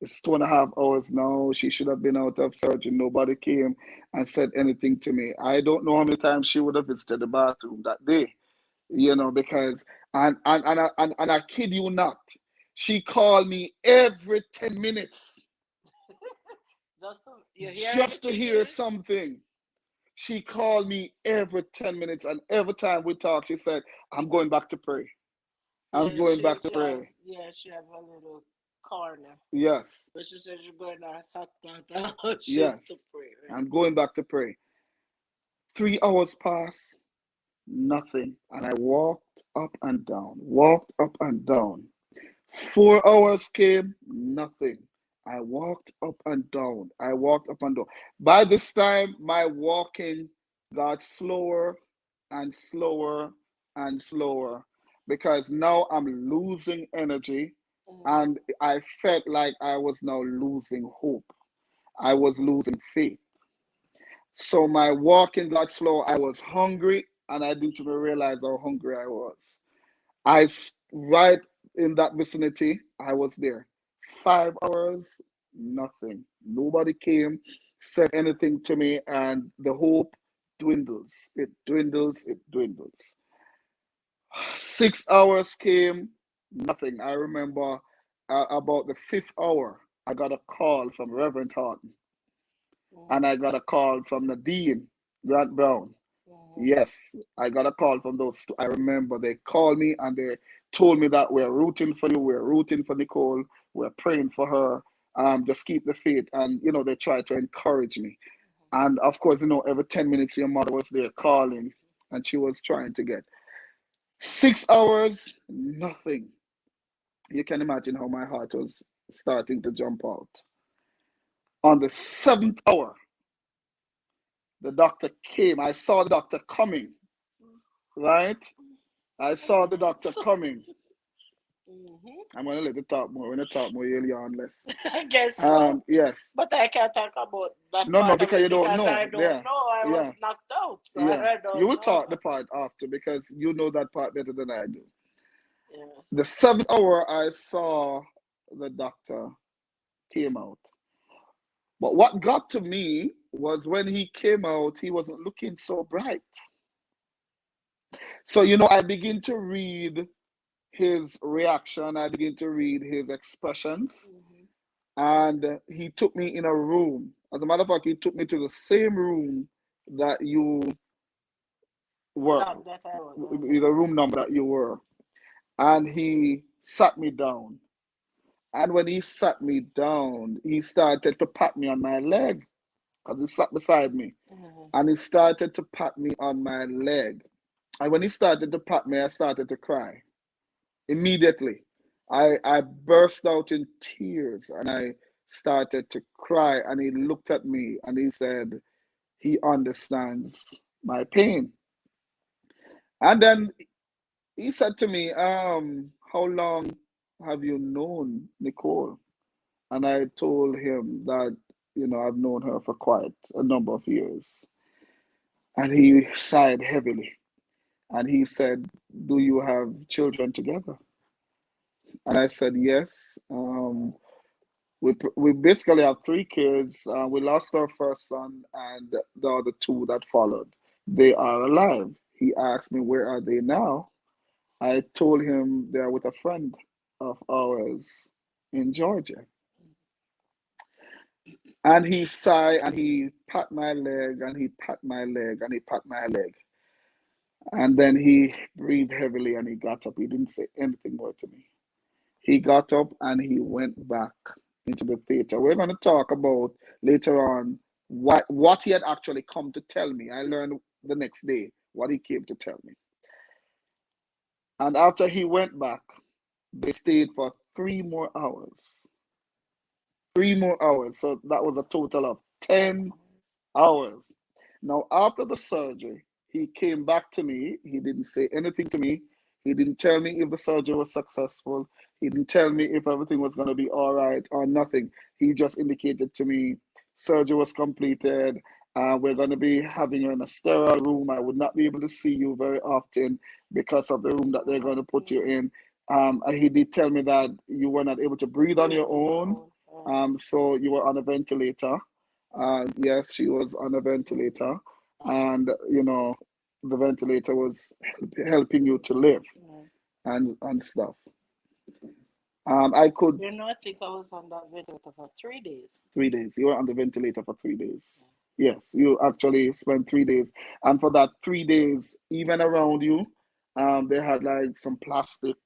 it's 2.5 hours now. She should have been out of surgery. Nobody came and said anything to me. I don't know how many times she would have visited the bathroom that day, because and I kid you not, she called me every 10 minutes Just so you hear just to anything, hear Gary? something. She called me every 10 minutes, and every time we talked, she said, "I'm going back to pray. I'm Yeah, going back to she have pray." she have a little corner. Yes, But she said she's going to sat down she's to yes, pray, right? I'm going back to pray. 3 hours passed, nothing. And I walked up and down. 4 hours came, nothing. I walked up and down. I walked up and down. By this time, my walking got slower and slower and slower. because now I'm losing energy, and I felt like I was now losing hope. I was losing faith. So my walking got slow. I was hungry, and I didn't even realize how hungry I was. Right in that vicinity, I was there. 5 hours, nothing. Nobody came, said anything to me, and the hope dwindles. It dwindles, it dwindles. 6 hours came, nothing. I remember about the fifth hour, I got a call from Reverend Horton, and I got a call from the Dean, Grant Brown. Yes, I got a call from those two. I remember they called me and they told me that we're rooting for you, we're rooting for Nicole, we're praying for her. Just keep the faith. And they try to encourage me. And of course, every 10 minutes your mother was there calling and she was trying to get 6 hours, nothing. You can imagine how my heart was starting to jump out. On the seventh hour, the doctor came. I saw the doctor coming, right? I saw the doctor coming. I'm going to let you talk more. When you talk more, you'll yawn less. I guess so. Yes. But I can't talk about that No, part of because it you don't because know. I don't Yeah. know. I Yeah. was knocked out, so Yeah. I don't You will know. talk the part after because you know that part better than I do. Yeah. The seventh hour, I saw the doctor came out. But what got to me was when he came out, he wasn't looking so bright. So, I begin to read his reaction, I begin to read his expressions, and he took me in a room. As a matter of fact, he took me to the same room that you were, That I was. the room number that you were, and he sat me down. And when he sat me down, he started to pat me on my leg because he sat beside me. And he started to pat me on my leg. And when he started to pat me, I started to cry. Immediately, I burst out in tears and I started to cry. And he looked at me and he said, he understands my pain. And then he said to me, how long have you known Nicole? And I told him that, I've known her for quite a number of years. And he sighed heavily. And he said, do you have children together? And I said, yes. We basically have three kids. We lost our first son and the other two that followed. They are alive. He asked me, where are they now? I told him they're with a friend of ours in Georgia. And he sighed and he pat my leg and he pat my leg and he pat my leg. And then he breathed heavily and he got up. He didn't say anything more to me. He got up and he went back into the theater. We're going to talk about later on what he had actually come to tell me. I learned the next day what he came to tell me. And after he went back, they stayed for 3 more hours. 3 more hours. So that was a total of 10 hours. Now, after the surgery, he came back to me. He didn't say anything to me. He didn't tell me if the surgery was successful. He didn't tell me if everything was going to be all right or nothing. He just indicated to me surgery was completed. We're going to be having you in a sterile room. I would not be able to see you very often because of the room that they're going to put you in. And he did tell me that you were not able to breathe on your own. So you were on a ventilator. Yes, she was on a ventilator. And, the ventilator was helping you to live and stuff. I could. I think I was on that ventilator for 3 days. 3 days. You were on the ventilator for 3 days. Yes, you actually spent 3 days. And for that 3 days, even around you, they had like some plastic.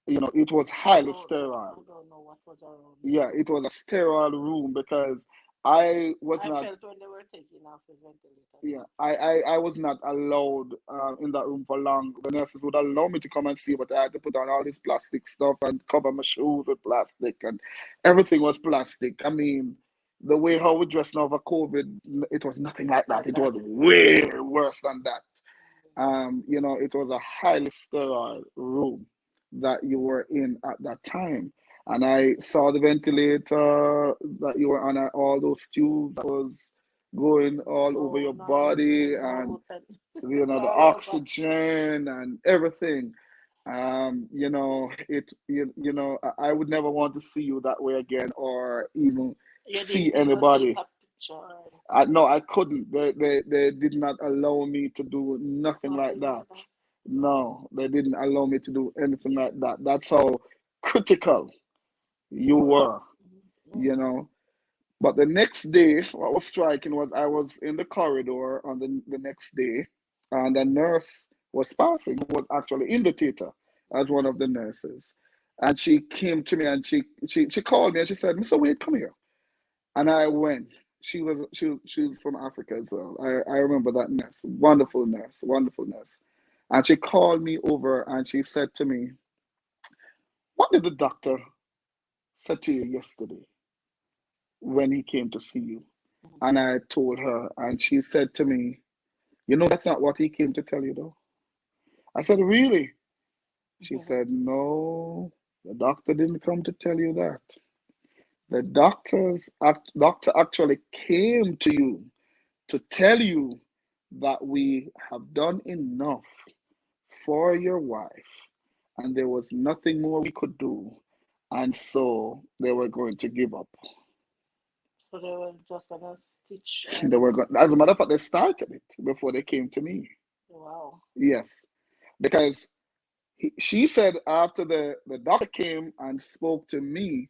It was highly sterile. I don't know what was around. Yeah, it was a sterile room because I was I not. felt when they were taking off the ventilator. Yeah, I was not allowed in that room for long. The nurses would allow me to come and see, but I had to put on all this plastic stuff and cover my shoes with plastic, and everything was plastic. I mean, the way how we dressed now for COVID, it was nothing like that. It was way worse than that. It was a highly sterile room that you were in at that time. And I saw the ventilator that you were on, all those tubes that was going all over Oh your no, body, in and both and the all over. oxygen and everything. I would never want to see you that way again, or even You see didn't even take anybody. a picture or No, anything. I couldn't. They did not allow me to do nothing like Nothing that. like that. Wow. No, they didn't allow me to do anything like that. That's how critical It you was. were, you Mm-hmm. know. But the next day, what was striking was I was in the corridor on the next day, and a nurse was passing who was actually in the theater as one of the nurses. And she came to me and she called me and she said, Mr. Wade, come here. And I went. She was from Africa as well. I remember that nurse, wonderful nurse, wonderful nurse. And she called me over and she said to me, "What did the doctor say to you yesterday when he came to see you?" And I told her, and she said to me, "That's not what he came to tell you, though." I said, "Really?" She Mm-hmm. said, "No, the doctor didn't come to tell you that. The doctor actually came to you to tell you that we have done enough for your wife, and there was nothing more we could do, and so they were going to give up." So they were just gonna stitch They and were going, as a matter of fact, they started it before they came to me. wow. Yes, because she said after the doctor came and spoke to me,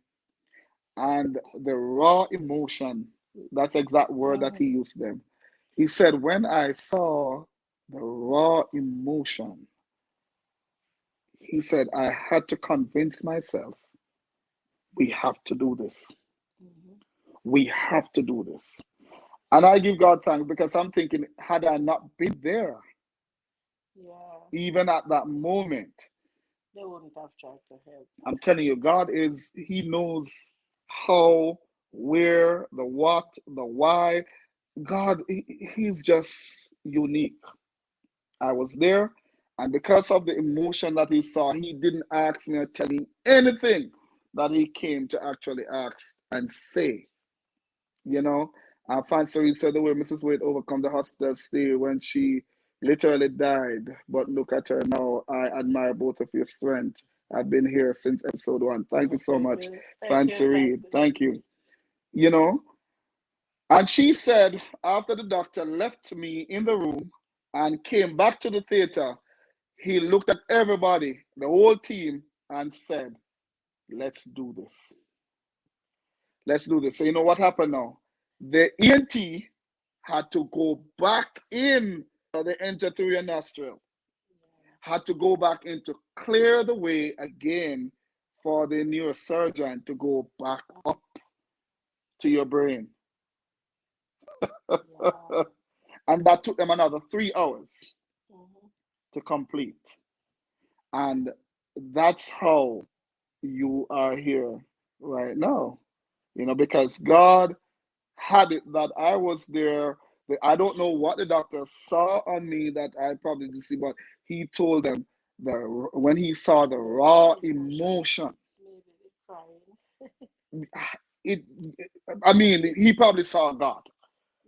and the raw emotion, that's the exact word that he Mm-hmm. used them. He said, when I saw the raw emotion, he said, I had to convince myself, we have to do this. Mm-hmm. We have to do this. And I give God thanks because I'm thinking, had I not been there, Yeah, even at that moment, they wouldn't have tried to help. I'm telling you, He knows how, where, the what, the why. He's just unique. I was there, and because of the emotion that he saw, he didn't ask me or tell me anything that he came to actually ask and say. You know, Fancy said the way Mrs. Wade overcome the hospital stay when she literally died. But look at her now. I admire both of your strength. I've been here since episode 1. Thank you so much, Thank you, Fancy Reed. Fancy. Thank you. You know, and she said, after the doctor left me in the room and came back to the theater, he looked at everybody, the whole team, and said, let's do this. Let's do this. So, you know what happened now? The ENT had to go back in, they enter through your nostril, had to go back in to clear the way again for the neurosurgeon to go back up to your brain. Yeah. And that took them another 3 hours Mm-hmm. to complete. And that's how you are here right now. Because God had it that I was there. I don't know what the doctor saw on me that I probably didn't see, but he told them that when he saw the The raw raw emotion, emotion, maybe the crying, it, I mean, he probably saw God.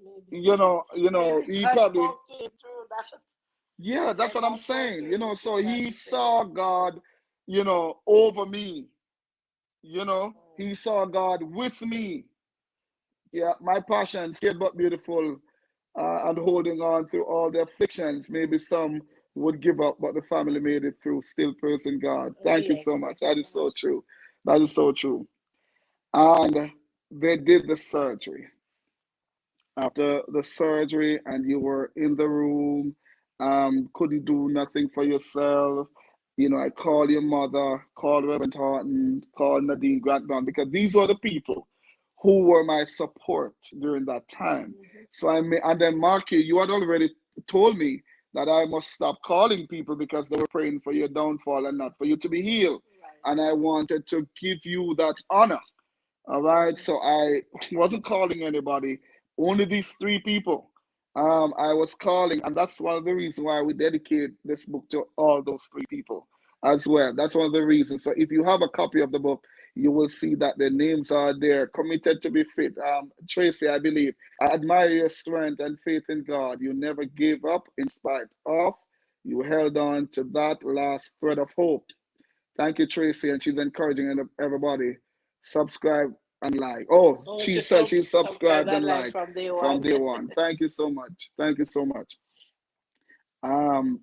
maybe he did. Maybe He God probably, spoke to him through that. yeah, that's When what I'm God told saying. him, So God he said, saw God, over me. He oh, saw God with me. Yeah, my passion, scared but beautiful, and holding on through all the afflictions. Maybe some would give up, but the family made it through, still praising God. Thank you yes, so much. thank you That is so so much. true. That is so true. And they did the surgery. After the surgery, and you were in the room, couldn't do nothing for yourself. I called your mother, called Reverend Horton, called Nadine Grantdown, because these were the people who were my support during that time. Mm-hmm. And then Mark, you had already told me that I must stop calling people because they were praying for your downfall and not for you to be healed. Right. And I wanted to give you that honor. All right. Mm-hmm. So I wasn't calling anybody, only these three people. I was calling, and that's one of the reasons why we dedicate this book to all those three people as well. That's one of the reasons. So if you have a copy of the book, you will see that their names are there. Committed to be fit. Tracy, I believe. I admire your strength and faith in God. You never gave up in spite of. You held on to that last thread of hope. Thank you, Tracy, and she's encouraging everybody subscribe and like. Oh, Oh, she she said she's subscribed subscribed and and like like from day from one. day one. Thank you so much. Thank you so much.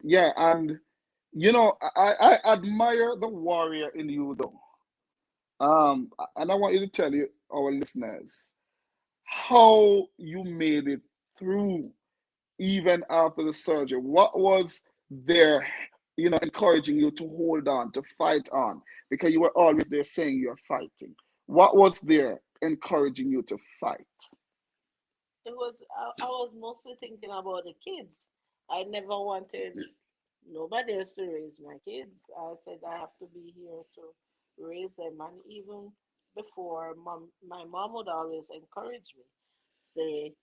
Yeah, and I admire the warrior in you though. And I want you to tell you, our listeners, how you made it through even after the surgery. What was there, encouraging you to hold on, to fight on? Because you were always there saying you're fighting. What was there encouraging you to fight? I was mostly thinking about the kids. I never wanted nobody else to raise my kids. I said I have to be here to raise them. And even before, my mom would always encourage me, say,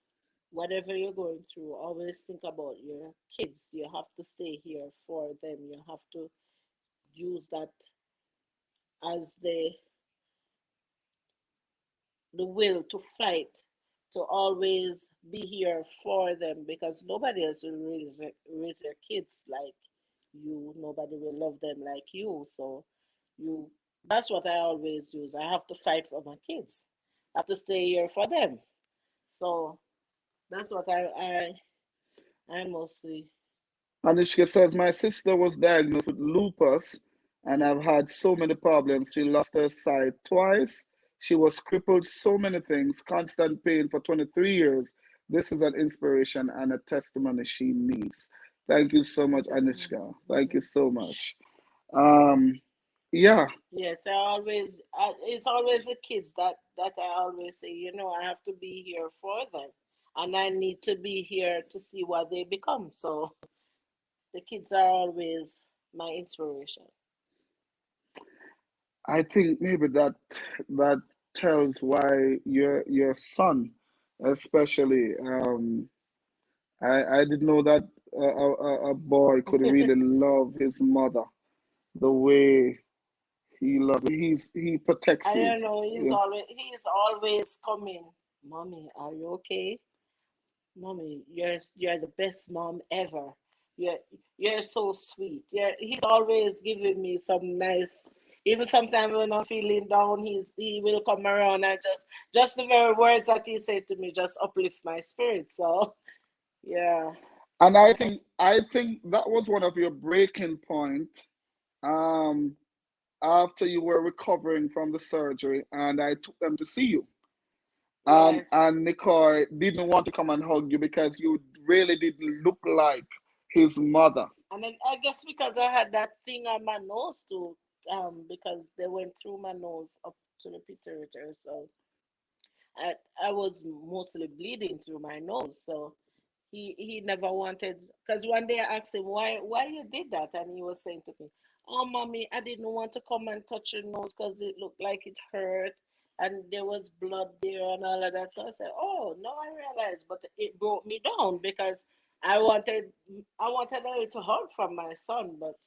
whatever you're going through, always think about your kids. You have to stay here for them. You have to use that as the will to fight, to always be here for them, because nobody else will raise their kids like you. Nobody will love them like you. So you that's what I always use. I have to fight for my kids. I have to stay here for them. So that's what I mostly. Anushka says, my sister was diagnosed with lupus and I've had so many problems. She lost her sight twice. She was crippled, so many things, constant pain for 23 years. This is an inspiration and a testimony she needs. Thank you so much, Anushka. Thank you Mhm. so much. Um, yeah, Yes, it's always the kids that I always say, I have to be here for them, and I need to be here to see what they become. So the kids are always my inspiration. I think maybe that tells why your son, especially, I didn't know that a boy could really love his mother the way he loves. He protects I you. don't know. Yeah. He's always coming. Mommy, are you okay? Mommy, you're the best mom ever. You're you're so sweet. He's always giving me some nice. Even sometimes when I'm feeling down, he will come around and just the very words that he said to me just uplift my spirit. So yeah, And I think that was one of your breaking point. Um, After you were recovering from the surgery, and I took them to see you. And right. Nicole didn't want to come and hug you because you really didn't look like his mother. And then I guess because I had that thing on my nose too, because they went through my nose up to the pituitary, so I I was mostly bleeding through my nose. So he never wanted, because one day I asked him why you did that, and he was saying to me, "Oh, mommy, I didn't want to come and touch your nose because it looked like it hurt." And there was blood there and all of that. So I said, "Oh, now I realized," but it broke me down because I wanted I wanted a little hug from my son, but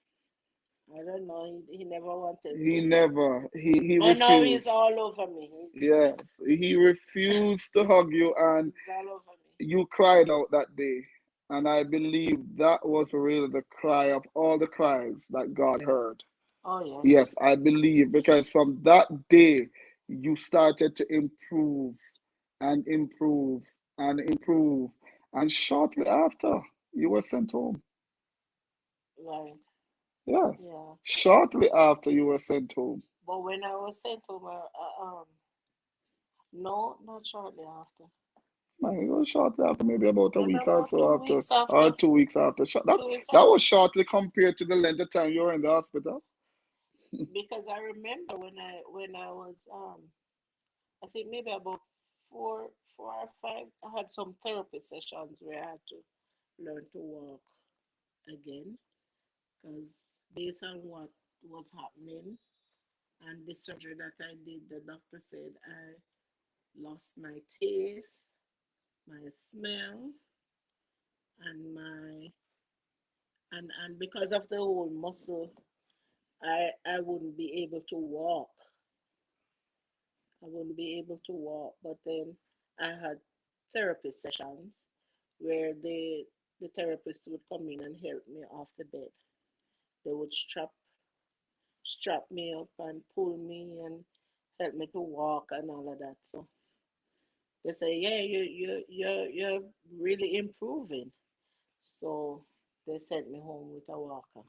I don't know. He never wanted He to. never he But now he's refused. all over me. Yes, he refused to hug you, and He's all over me. you cried out that day. And I believe that was really the cry of all the cries that God heard. Oh yeah. Yes, I believe, because from that day you started to improve and improve and improve. And shortly after, you were sent home. Right. Yes, Yeah. shortly after you were sent home. But when I was sent home, no, not shortly after. Man, it was shortly after, maybe about a Maybe week or about so two after, weeks or after. 2 weeks after. That 2 weeks that after. was shortly compared to the length of time you were in the hospital. Because I remember when I was I think maybe about four or five, I had some therapy sessions where I had to learn to walk again, because based on what was happening and the surgery that I did, the doctor said I lost my taste, my smell, and and because of the whole muscle, I wouldn't be able to walk. I wouldn't be able to walk. But then I had therapy sessions where the therapist would come in and help me off the bed. They would strap me up and pull me and help me to walk and all of that. So they say, yeah, you're really improving. So they sent me home with a walker.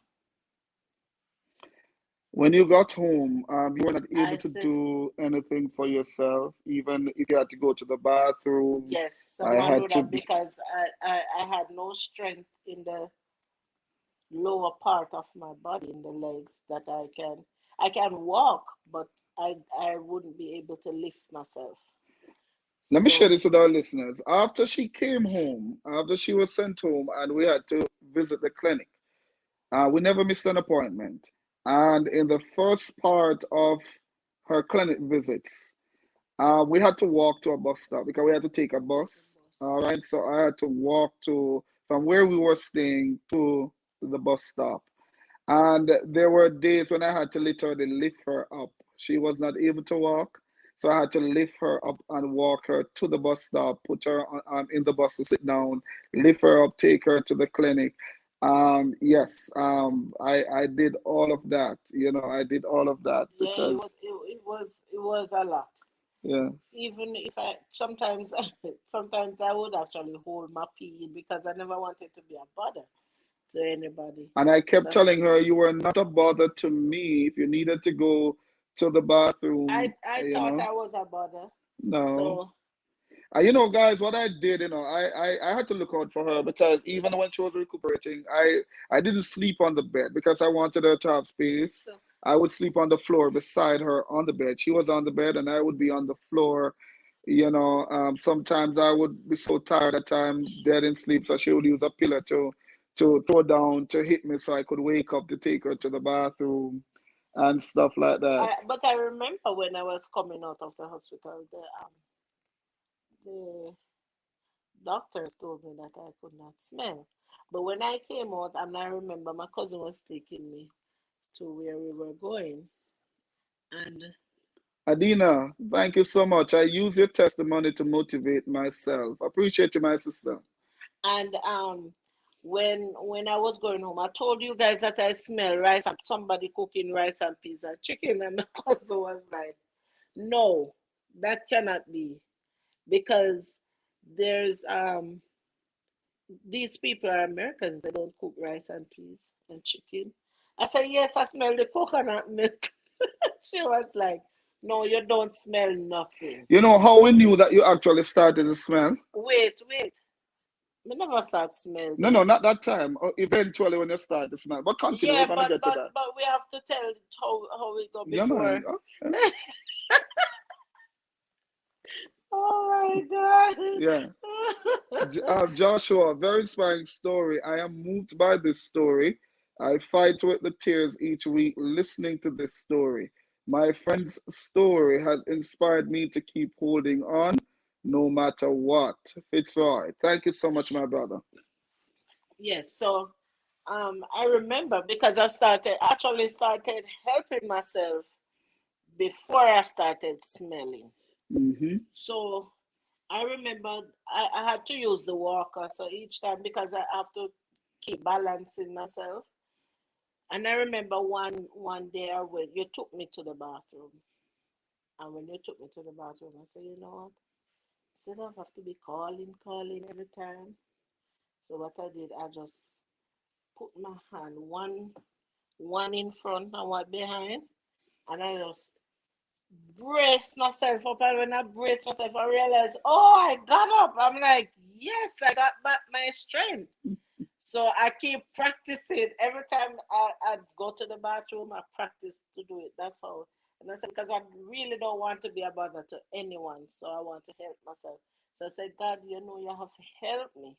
When you got home, you were not able I to said, do anything for yourself, even if you had to go to the bathroom. yes, I someone had would to have, be. because I had no strength in the lower part of my body, in the legs, that I can walk, but I wouldn't be able to lift myself. Let me share So this with our listeners. After she came home, after she was sent home, and we had to visit the clinic, we never missed an appointment. And in the first part of her clinic visits, we had to walk to a bus stop because we had to take a the bus. bus. All right, so I had to walk to from where we were staying to the bus stop. And there were days when I had to literally lift her up. She was not able to walk, so I had to lift her up and walk her to the bus stop, put her in the bus to sit down, lift her up, take her to the clinic. Yes, I did all of that. I did all of that Yeah, because, it was a lot. yeah. Even if I sometimes sometimes I would actually hold my pee because I never wanted to be a bother to anybody. And I kept So telling her, you were not a bother to me if you needed to go to the bathroom, I thought I was a bother. No. So Guys, what I did, I had to look out for her because even when she was recuperating, I didn't sleep on the bed because I wanted her to have space. so I would sleep on the floor beside her on the bed. She was on the bed and I would be on the floor. Sometimes I would be so tired that I'm dead in sleep, so she would use a pillow to throw down to hit me so I could wake up to take her to the bathroom and stuff like that. I remember when I was coming out of the hospital, the doctors told me that I could not smell. But when I came out, and I remember my cousin was taking me to where we were going, and Adina, thank you so much. I use your testimony to motivate myself. Appreciate you, my sister. and when I was going home, I told you guys that I smell rice and somebody cooking rice and peas and chicken, and my cousin was like, "No, that cannot be because there's these people are Americans. They don't cook rice and peas and chicken." I said, "Yes, I smell the coconut milk." She was like, "No, you don't smell nothing." You know how we knew that you actually started to smell? Wait. We never start smell No, no, then. not that time. Eventually, when you start to smell. But continue, we're Yeah, gonna but get to but that. but we have to tell it how we go Yeah, man. before. Okay. Oh my Yeah. God. Joshua, very inspiring story. I am moved by this story. I fight with the tears each week listening to this story. My friend's story has inspired me to keep holding on no matter what. Fitzroy, thank you so much, my brother. Yes, so I remember because I actually started helping myself before I started smelling. Hmm. So I remember I had to use the walker. So each time, because I have to keep balancing myself. And I remember one day when you took me to the bathroom. And when you took me to the bathroom, I said, you know what? Instead of have to be calling every time. So what I did, I just put my hand one in front and one behind, and I just brace myself up. And when I brace myself, I realized, oh, I got up. I'm like, yes, I got back my strength. So I keep practicing. Every time I go to the bathroom, I practice to do it. That's all. And I said, because I really don't want to be a bother to anyone. So I want to help myself. So I said, God, you have to help me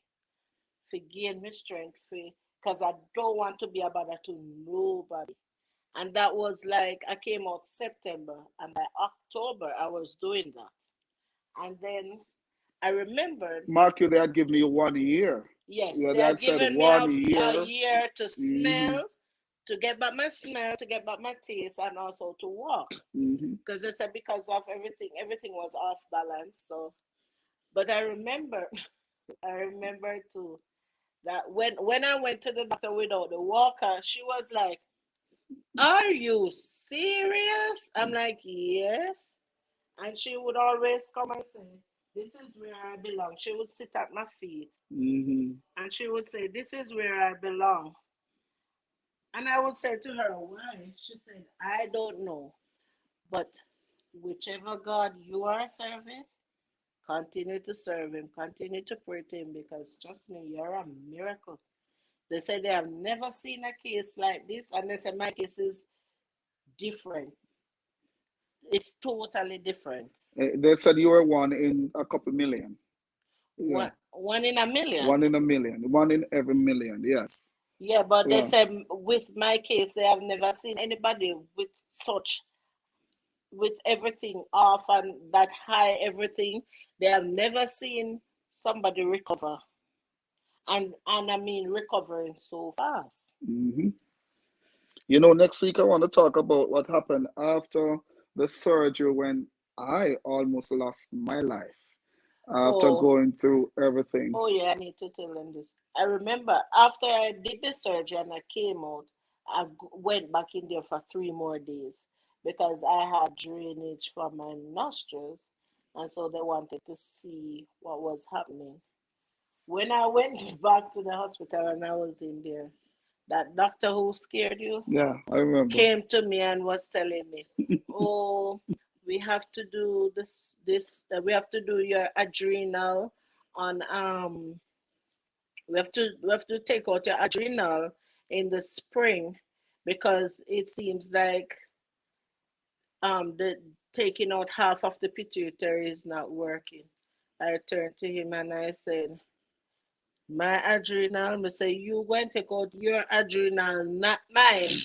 to gain my strength because I don't want to be a bother to nobody. And that was like I came out September, and by October I was doing that. And then I remembered, Mark, you they had given you 1 year. Yes, Yeah, they they are had said giving me one a year. year to Mm-hmm. smell, to get back my smell, to get back my taste, and also to walk. Mm-hmm. Because they said because of everything was off balance. So, but I remember, I remember too that when I went to the doctor without the walker, she was like, "Are you serious?" I'm like, "Yes." And she would always come and say, "This is where I belong." She would sit at my feet Mm-hmm. and she would say, "This is where I belong." And I would say to her, "Why?" She said, "I don't know. But whichever God you are serving, continue to serve him, continue to pray to him because trust me, you're a miracle." They said they have never seen a case like this, and they said my case is different. It's totally different. They said you were one in a couple million. Yeah, One in a million. one in a million, one in every million. Yes, Yeah, but they yes. said with my case, they have never seen anybody with such, with everything off and that high everything. They have never seen somebody recover, and I mean recovering so fast. Hmm. You know, next week I want to talk about what happened after the surgery when I almost lost my life after Oh, going through everything. oh yeah, I need to tell them this. I remember after I did the surgery and I came out, went back in there for 3 more days because I had drainage from my nostrils, and so they wanted to see what was happening. When I went back to the hospital and I was in there, that doctor who scared you Yeah, I remember. came to me and was telling me, "Oh, we have to do we have to do your adrenal on we have to take out your adrenal in the spring because it seems like the taking out half of the pituitary is not working." I turned to him and I said, "My adrenal?" I say, "You going to take out your adrenal, not mine."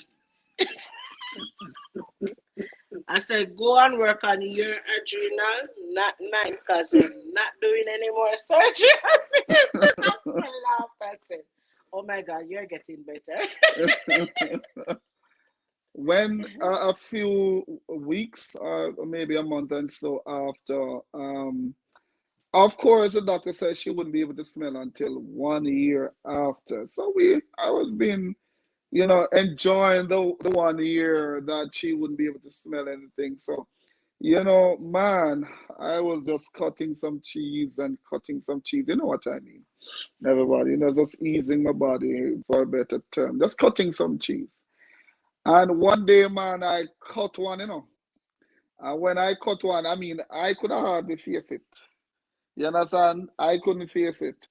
I said, "Go and work on your adrenal, not mine, because I'm not doing any more surgery." I laughed and said, "Oh my God, you're getting better." When a few weeks or maybe a month and so after, of course, the doctor said she wouldn't be able to smell until 1 year after. So I was being, enjoying the 1 year that she wouldn't be able to smell anything. So, man, I was just cutting some cheese and cutting some cheese. You know what I mean? Everybody, just easing my body for a better term. Just cutting some cheese. And one day, man, I cut one. And when I cut one, I mean, I could hardly face it. You understand? I couldn't face it.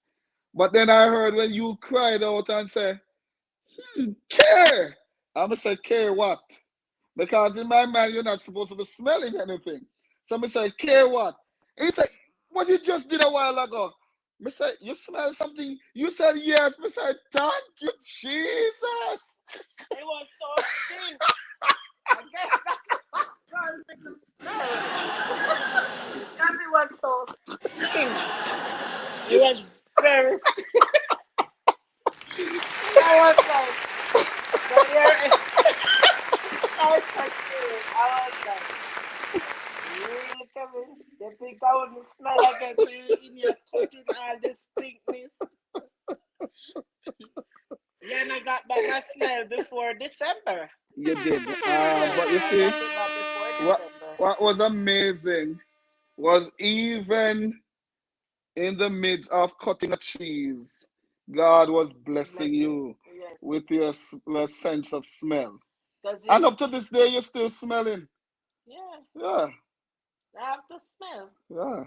But then I heard when you cried out and said, care. I'm going to say, care what? Because in my mind, you're not supposed to be smelling anything. So I say, care what? And he said, what you just did a while ago? I said, you smell something? You said yes. I said, thank you, Jesus. It was so stink. I guess that's what trying to smell. Because it was so stink. It was very stink. And I was like, so you're I started kidding. I was like, really, Kevin? They think I wouldn't smell again so you in your cutting all this stinkness. Yeah, and I got back my smell before December. You did. But Yes, you I see, got it back before what, December. what was amazing was even in the midst of cutting a cheese, God was blessing Blessing. you Yes. with your sense of smell. Because And he, up to this day, you're still smelling. yeah, Yeah, I have to smell. yeah.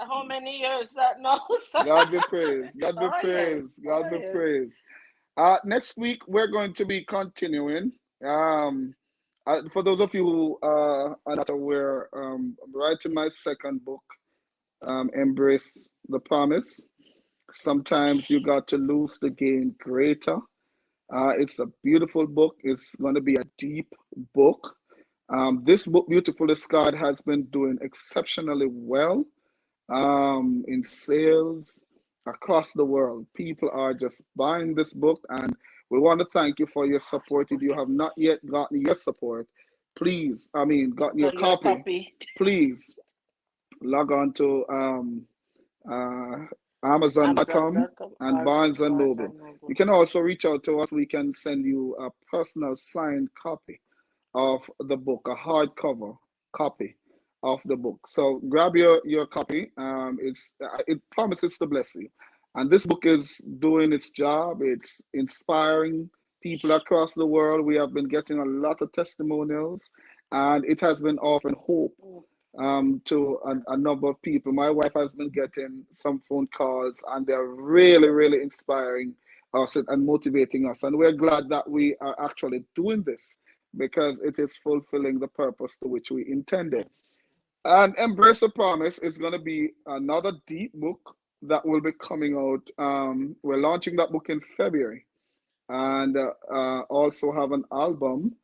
How many years that knows? God be praised. God be Oh, yes. praised. God Oh, be yes. praised. Next week, we're going to be continuing. For those of you who are not aware, I'm writing my second book, Embrace the Promise. Sometimes you got to lose to gain greater. It's a beautiful book. It's going to be a deep book. This book, Beautiful Discard, has been doing exceptionally well in sales. across the world. People are just buying this book, and we want to thank you for your support. If you have not yet gotten your support, please, gotten your Got your copy, copy. please log on to uh, Amazon.com Amazon.com and or Barnes and Barnes Noble. and You Noble. can also reach out to us. We can send you a personal signed copy of the book, a hardcover copy of the book. So grab your copy. It promises to bless you. And this book is doing its job. It's inspiring people across the world. We have been getting a lot of testimonials, and it has been offering hope Mm, to a number of people. My wife has been getting some phone calls, and they're really, really inspiring us and motivating us. And we're glad that we are actually doing this because it is fulfilling the purpose to which we intended. And Embrace the Promise is going to be another deep book that will be coming out. We're launching that book in February, and also have an album.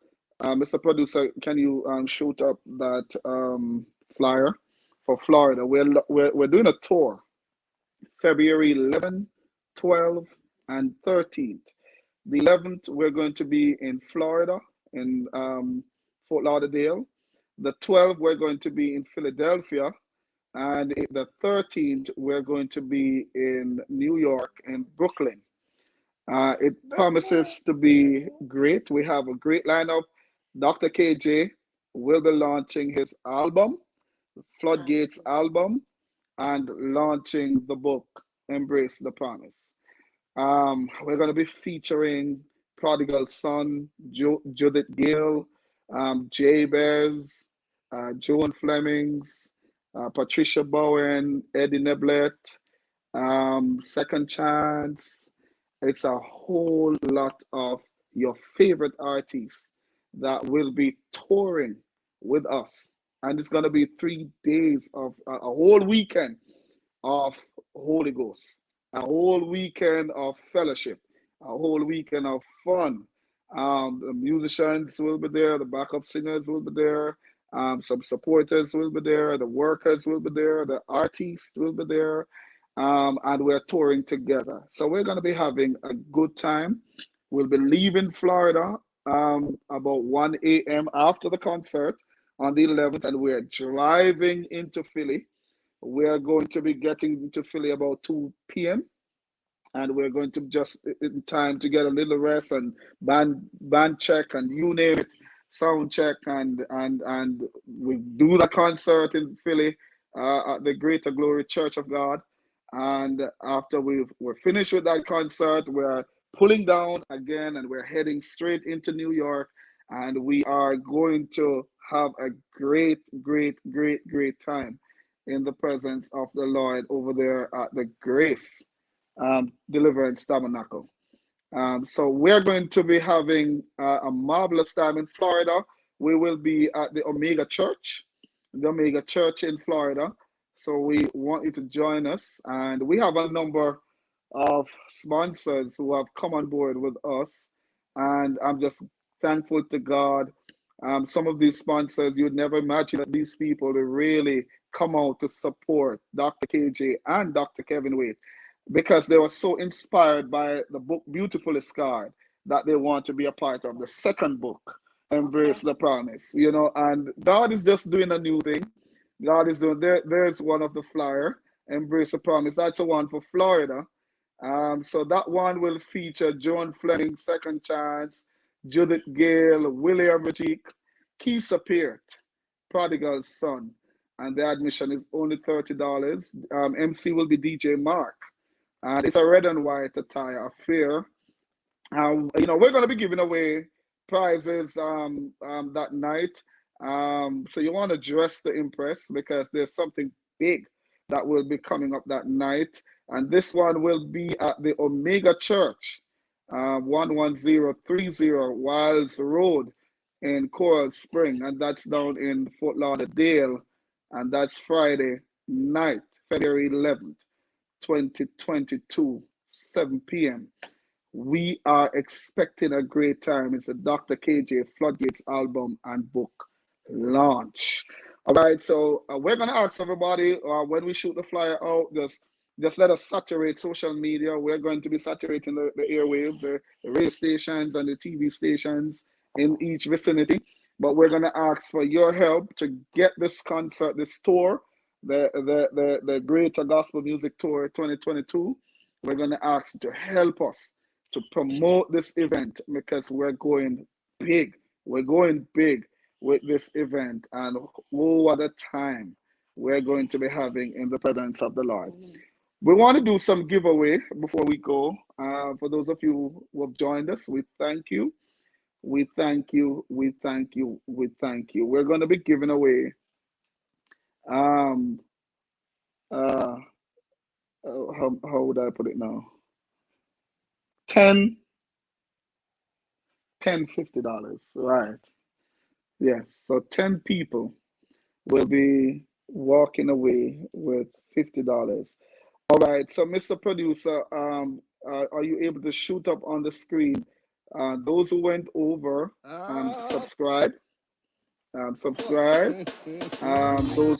Mr. Producer, can you shoot up that flyer for Florida? We're doing a tour February 11th, 12th, and 13th. The 11th, we're going to be in Florida, in Fort Lauderdale. The 12th, we're going to be in Philadelphia. And the 13th, we're going to be in New York and Brooklyn. It Brooklyn. promises to be great. We have a great lineup. Dr. KJ will be launching his album, Floodgates Nice. album, and launching the book, Embrace the Promise. We're going to be featuring Prodigal Son, Judith Gill, Jabez, Joan Flemings, Patricia Bowen, Eddie Neblett, Second Chance. It's a whole lot of your favorite artists that will be touring with us. And it's going to be 3 days of a whole weekend of Holy Ghost, a whole weekend of fellowship, a whole weekend of fun. The musicians will be there, the backup singers will be there, some supporters will be there, the workers will be there, the artists will be there, and we're touring together. So we're going to be having a good time. We'll be leaving Florida about 1 a.m. after the concert on the 11th, and we're driving into Philly. We are going to be getting to Philly about 2 p.m. and we're going to just in time to get a little rest and band check and you name it, sound check and we do the concert in Philly at the Greater Glory Church of God. And after we're finished with that concert, we're pulling down again and we're heading straight into New York. And we are going to have a great, great, great, great time in the presence of the Lord over there at the Grace Deliverance Tabernacle. So we're going to be having a marvelous time in Florida. We will be at the Omega Church in Florida. So we want you to join us. And we have a number of sponsors who have come on board with us. And I'm just thankful to God. Some of these sponsors, you'd never imagine that these people will really come out to support Dr. KJ and Dr. Kevin Wade because they were so inspired by the book Beautifully Scarred that they want to be a part of the second book, Embrace Okay. the Promise. And God is just doing a new thing. God is doing there's one of the flyer, Embrace the Promise. That's the one for Florida. So that one will feature Joan Fleming, Second Chance, Judith Gale, William Rajik, Keisa Peart, Prodigal Son, and the admission is only $30. MC will be DJ Mark, and it's a red and white attire affair. We're going to be giving away prizes that night. So you want to dress to impress because there's something big that will be coming up that night. And this one will be at the Omega Church, 11030 Wiles Road in Coral Spring. And that's down in Fort Lauderdale. And that's Friday night, February 11th, 2022, 7 p.m. We are expecting a great time. It's a Dr. KJ Floodgates album and book launch. All right, so we're going to ask everybody when we shoot the flyer out, just Just let us saturate social media. We're going to be saturating the airwaves, the radio stations, and the TV stations in each vicinity. But we're going to ask for your help to get this concert, this tour, the Greater Gospel Music Tour 2022. We're going to ask you to help us to promote this event because we're going big. We're going big with this event. And what a time we're going to be having in the presence of the Lord. We want to do some giveaway before we go. For those of you who have joined us, we thank you. We thank you. We thank you. We thank you. We're going to be giving away how would I put it now? 10 $50, right? Yes. So 10 people will be walking away with $50. All right. So, Mr. Producer, are you able to shoot up on the screen those who went over and subscribe? Those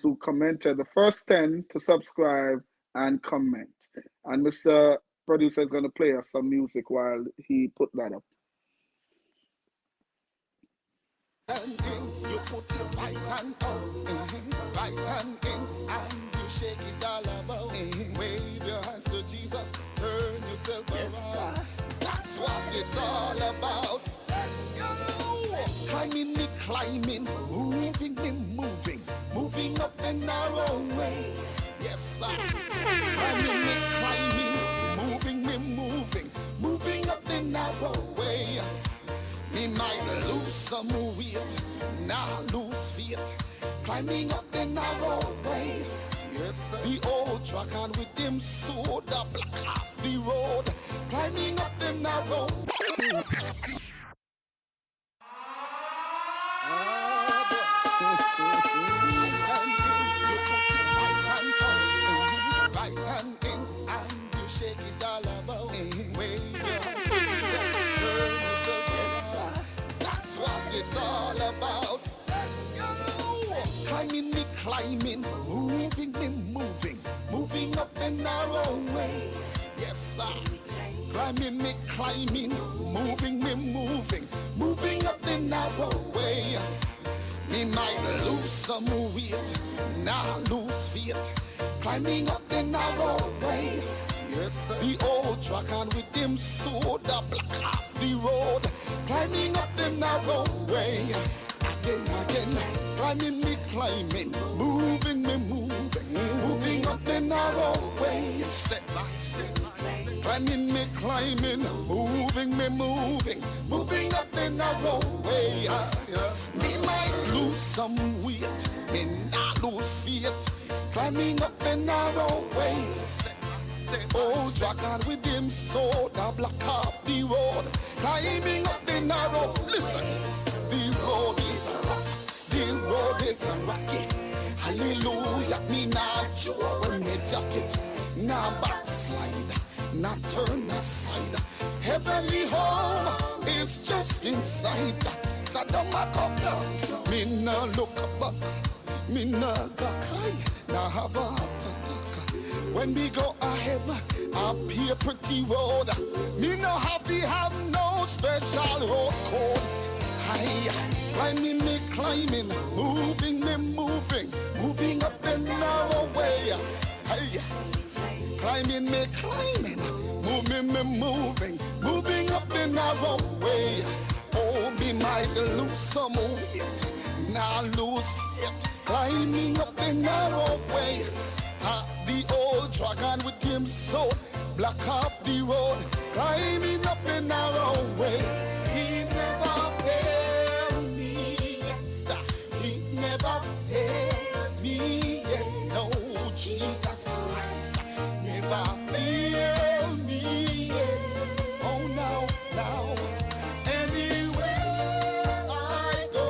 who commented, the first 10 to subscribe and comment. And Mr. Producer is going to play us some music while he put that up. You put your right hand out, right hand in, and you shake it all about. Wave your hands to Jesus, turn yourself around. That's what it's all about. Let's go! Climbing me, climbing, moving me, moving up the narrow way. Yes, sir. Climbing me, climbing, moving me, moving up the narrow way. Me might lose some weight, now lose faith. Climbing up the narrow way. Yes, the old truck and with them soda block up the road. Climbing up the narrow. Right hand in and you shake it all about. What it's all about. Let's go! Climbing me, climbing, moving me, moving up the narrow way. Yes, sir. Climbing me, climbing, moving me, moving up the narrow way. Me might lose some weight, now lose faith. Climbing up the narrow way. Yes, sir. The old truck and with them soda block up the road. Climbing up the narrow way, again, climbing me, climbing, moving me, moving up the narrow way. Step by step, climbing me, climbing, moving me, moving up the narrow way. Me might lose some weight, me not lose faith. Climbing up the narrow way. Old dragon with him soda block up the road. Climbing up the narrow, listen. The road is rough, the road is rocky. Hallelujah, me not joke me jacket. Now backslide, not turn aside. Heavenly home is just inside. So don't back up now. Me no look back, me no go cry. Now have a heart attack. When we go ahead, up here pretty road. Me no happy have no special road code. Hi, climbing me, climbing, moving me, moving up the narrow way. Hi, climbing me, climbing, moving me, moving up the narrow way. Oh, me might lose some weight, now lose faith. Climbing up the narrow way. The old dragon with him so block up the road, climbing up the narrow way. He never fails me, he never fails me. No, Jesus Christ never fails me. Oh, now, anywhere I go,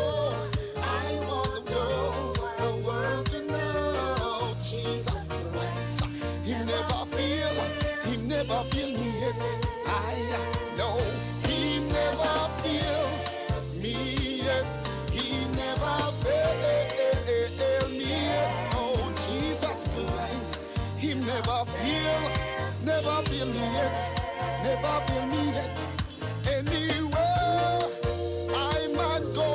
I want the world to know Jesus. Never feel me yet. I know he never feels me yet. He never failed me yet. Oh, Jesus Christ, he never never fail me yet, never fail me yet. Anywhere I might go,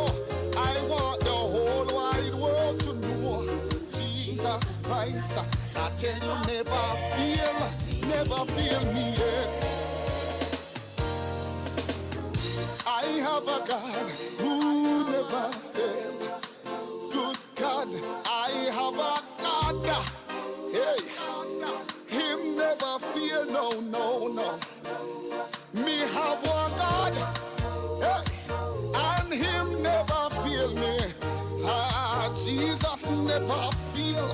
I want the whole wide world to know Jesus Christ. I tell you, never fail me yet. I have a God who never fails. Good God, I have a God. Hey, Him never fail, no. Me have one God, hey, and Him never fail me. Jesus never fail.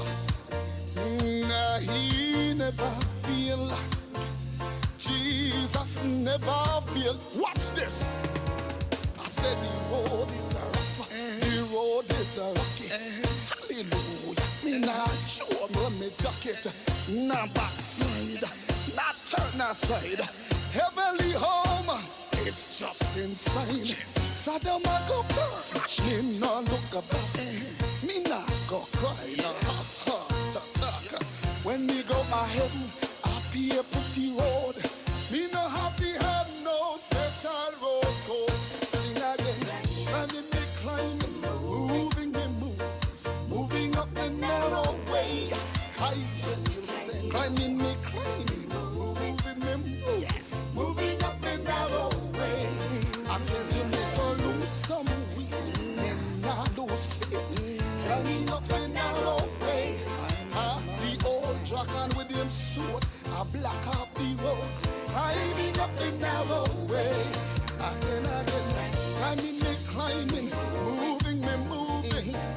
He never fail. Jesus never fail. Watch this. I said the road is a rough, the road is a rocky. Hallelujah. Me not show me jacket, not backslide, not turn aside. Heavenly home, it's just inside. Sodom I go burn, me no look about. Me not go cry, no heart attack. When me go to heaven, I be a pretty road. Me no have to have no special road code. Sing again, climbing me climbing, moving me moving up the narrow way. Heights and you say, climbing me climbing, moving me moving up the narrow way. I tell you never lose some weight, and not lose faith. Climbing up the narrow way. The old dragon with him sword, I block up the road. Climbing up the narrow way. Again, climbing me climbing, moving me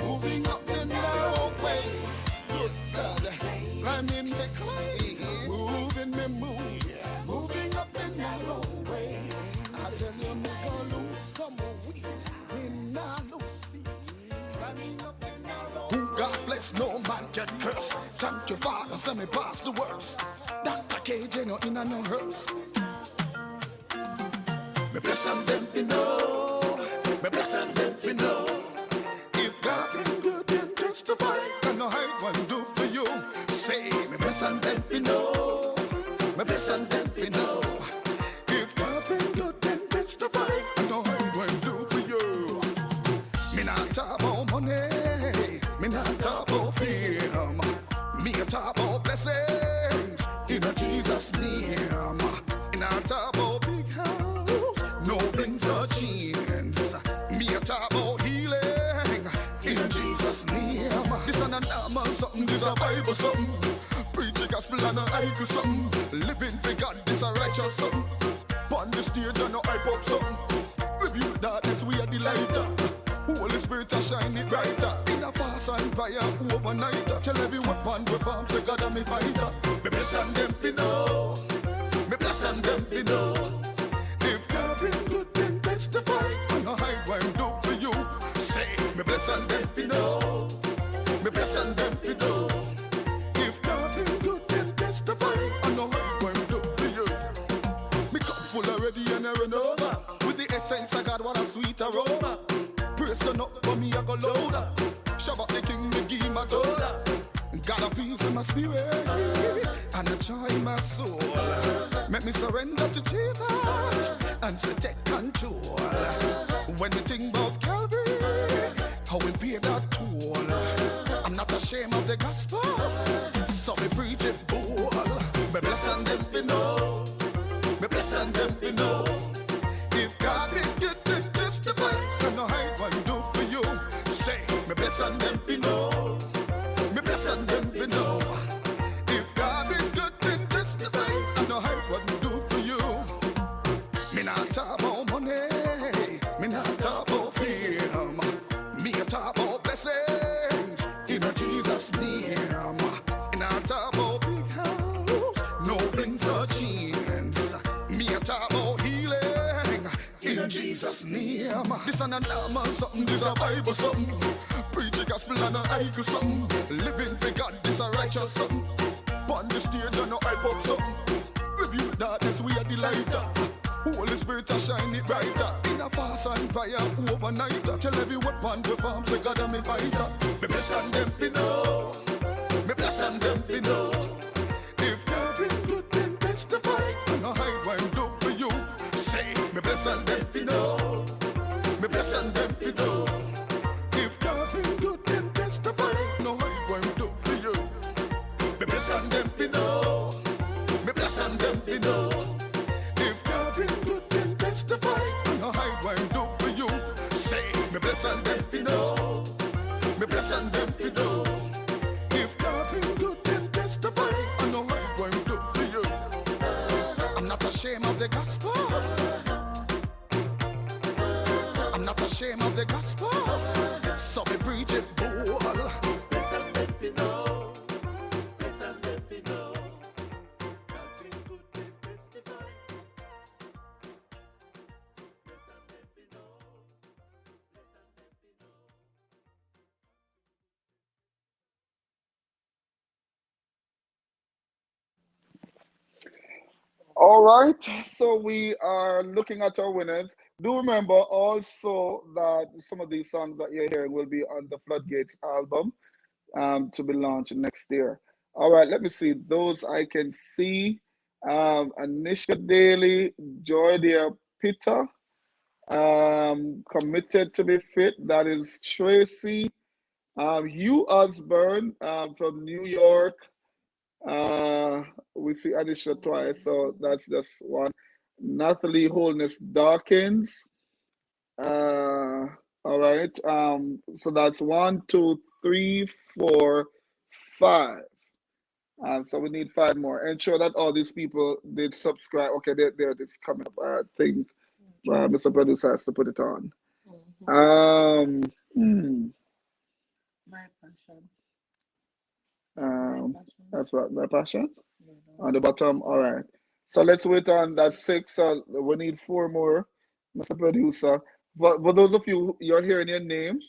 moving up the narrow way. Good God, climbing me climbing, moving me moving up the narrow way. I tell you, me gonna lose some weight, me not lose feet. Climbing up the narrow. Who God bless, no man can curse. Thank you, Father, send me past the worst. Dr. KJ, no in no hurts. Me bless and them fi know, me bless and them fi know. If God's been good, then justify. Can no hide one do for you. Say, me bless and them fi know, me bless and them fi know. If God's been good, then testify. Can no hide one do for you. Me not talk about money, me not talk about fame. Me a talk about blessings in a Jesus name. Me not talk about big house, no blings or chains. Me a talk about healing in Jesus name. This an normal something, this a Bible something. Preach a gospel and a haiku something. Living for God, this a righteous something. On the stage and no hype up something. Rebuke darkness, we are the lighter. Holy Spirit a shine it brighter. In a fast and fire overnight. Tell every weapon we farm say God am me fighter. Me bless and them fi know, me bless and them fi know. If God been good then testify. And no hide what him do for you. Say me bless and them fi know, me bless and them fi know. If God been good then testify. And no hide what him do for you. Me cup full already and I run over. With the essence of God, what a sweet aroma. Praise turn up for me, I go louder. Shabbat the king, me give my daughter. Got a peace in my spirit and a joy in my soul. Make me surrender to Jesus and say take control. When we think about Calvary, how we pay that toll. I'm not ashamed of the gospel, so me preach it bold. Me bless and them fi know, me bless and them fi know. If God been good then testify. Can no hide what he do for you. Say, me bless and them fi know, me bless and them fi know. If God been good then testify. Can no hide what he do for you. Me not talk about money, me not talk about fame. Me a talk about blessings in a Jesus name. Me not talk about big house, no blings or chains. Me a talk about healing in Jesus name. This an normal something, this a Bible something. Preach a gospel and a haiku something. Living for God, this a righteous something. On the stage and no hype up something. Rebuke darkness, we are the lighter. Holy Spirit a shine it brighter. In a fast and fire overnight. Tell every weapon we farm say God am me fighter. Me bless and them fi know, me bless and them fi know. If fi know. If God been good, then testify. I know hide what him do for you. Say, me bless and them fi know. Me bless and them fi know. If God been good, then testify. I know hide what him do for you. I'm not ashamed of the gospel. I'm not ashamed of the gospel. So me preach it, boy. Bless and them fi know. Bless and them fi know. God been good, then testify. Bless and them fi know. Bless and them fi know. All right, so we are looking at our winners. Do remember also that some of these songs that you're hearing will be on the Floodgates album to be launched next year. All right, let me see. Those I can see. Anishka Daly, Joy Dear Peter, Committed to Be Fit. That is Tracy. Hugh Osborne from New York. We see Anisha twice, so that's just one. Nathalie Holness Dawkins. All right. So that's 1, 2, 3, 4, 5. So we need 5 more. Ensure that all these people did subscribe. Okay, there it is coming up. I think Mr. Producer has to put it on. My passion. That's what my passion on the bottom. All right. So let's wait on that 6. So we need 4 more, Mr. Producer. For those of you you're hearing your name,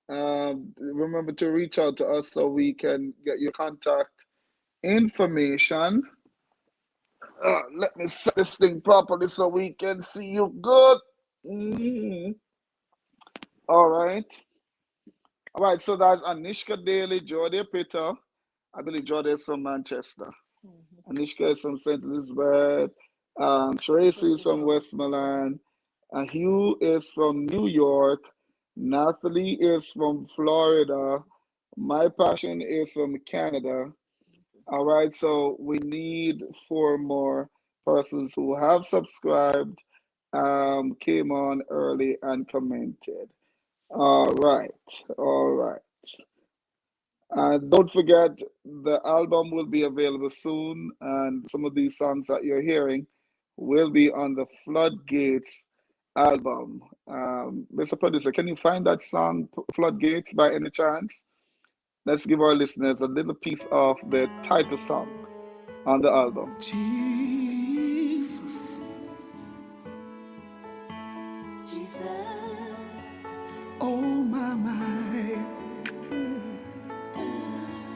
remember to reach out to us so we can get your contact information. Let me set this thing properly so we can see you good. All right. All right, so that's Anishka Daly, Jordi Peter. I believe Jordi is from Manchester. Anishka is from St. Elizabeth. Tracy is from Westmoreland. Hugh is from New York. Nathalie is from Florida. My passion is from Canada. All right, so we need 4 more persons who have subscribed, came on early and commented. All right, all right. Don't forget, the album will be available soon, and some of these songs that you're hearing will be on the Floodgates album. Mr. Producer, can you find that song, Floodgates, by any chance? Let's give our listeners a little piece of the title song on the album. Jesus, Jesus, oh my,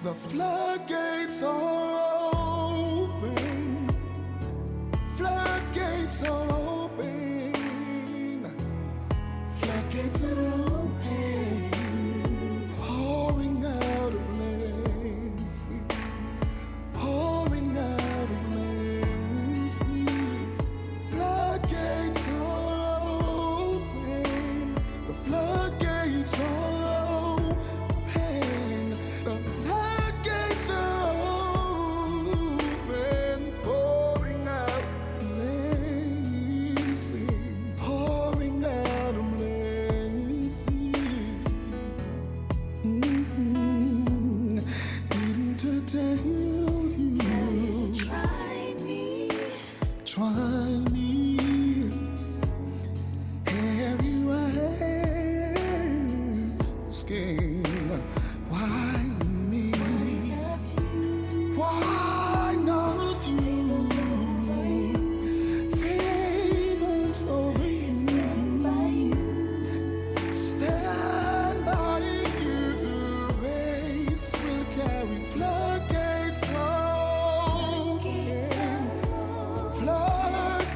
the floodgates are open, floodgates are open, floodgates are open, pouring out of mercy, pouring out of mercy, floodgates are open, the floodgates are open, the floodgates are open, pouring out mercy, pouring out of mercy. Didn't tell you, try me, try me, everywhere, skin, why me? Why not you? Favors over you. Stand by you. Grace will carry floodgates open. Floodgates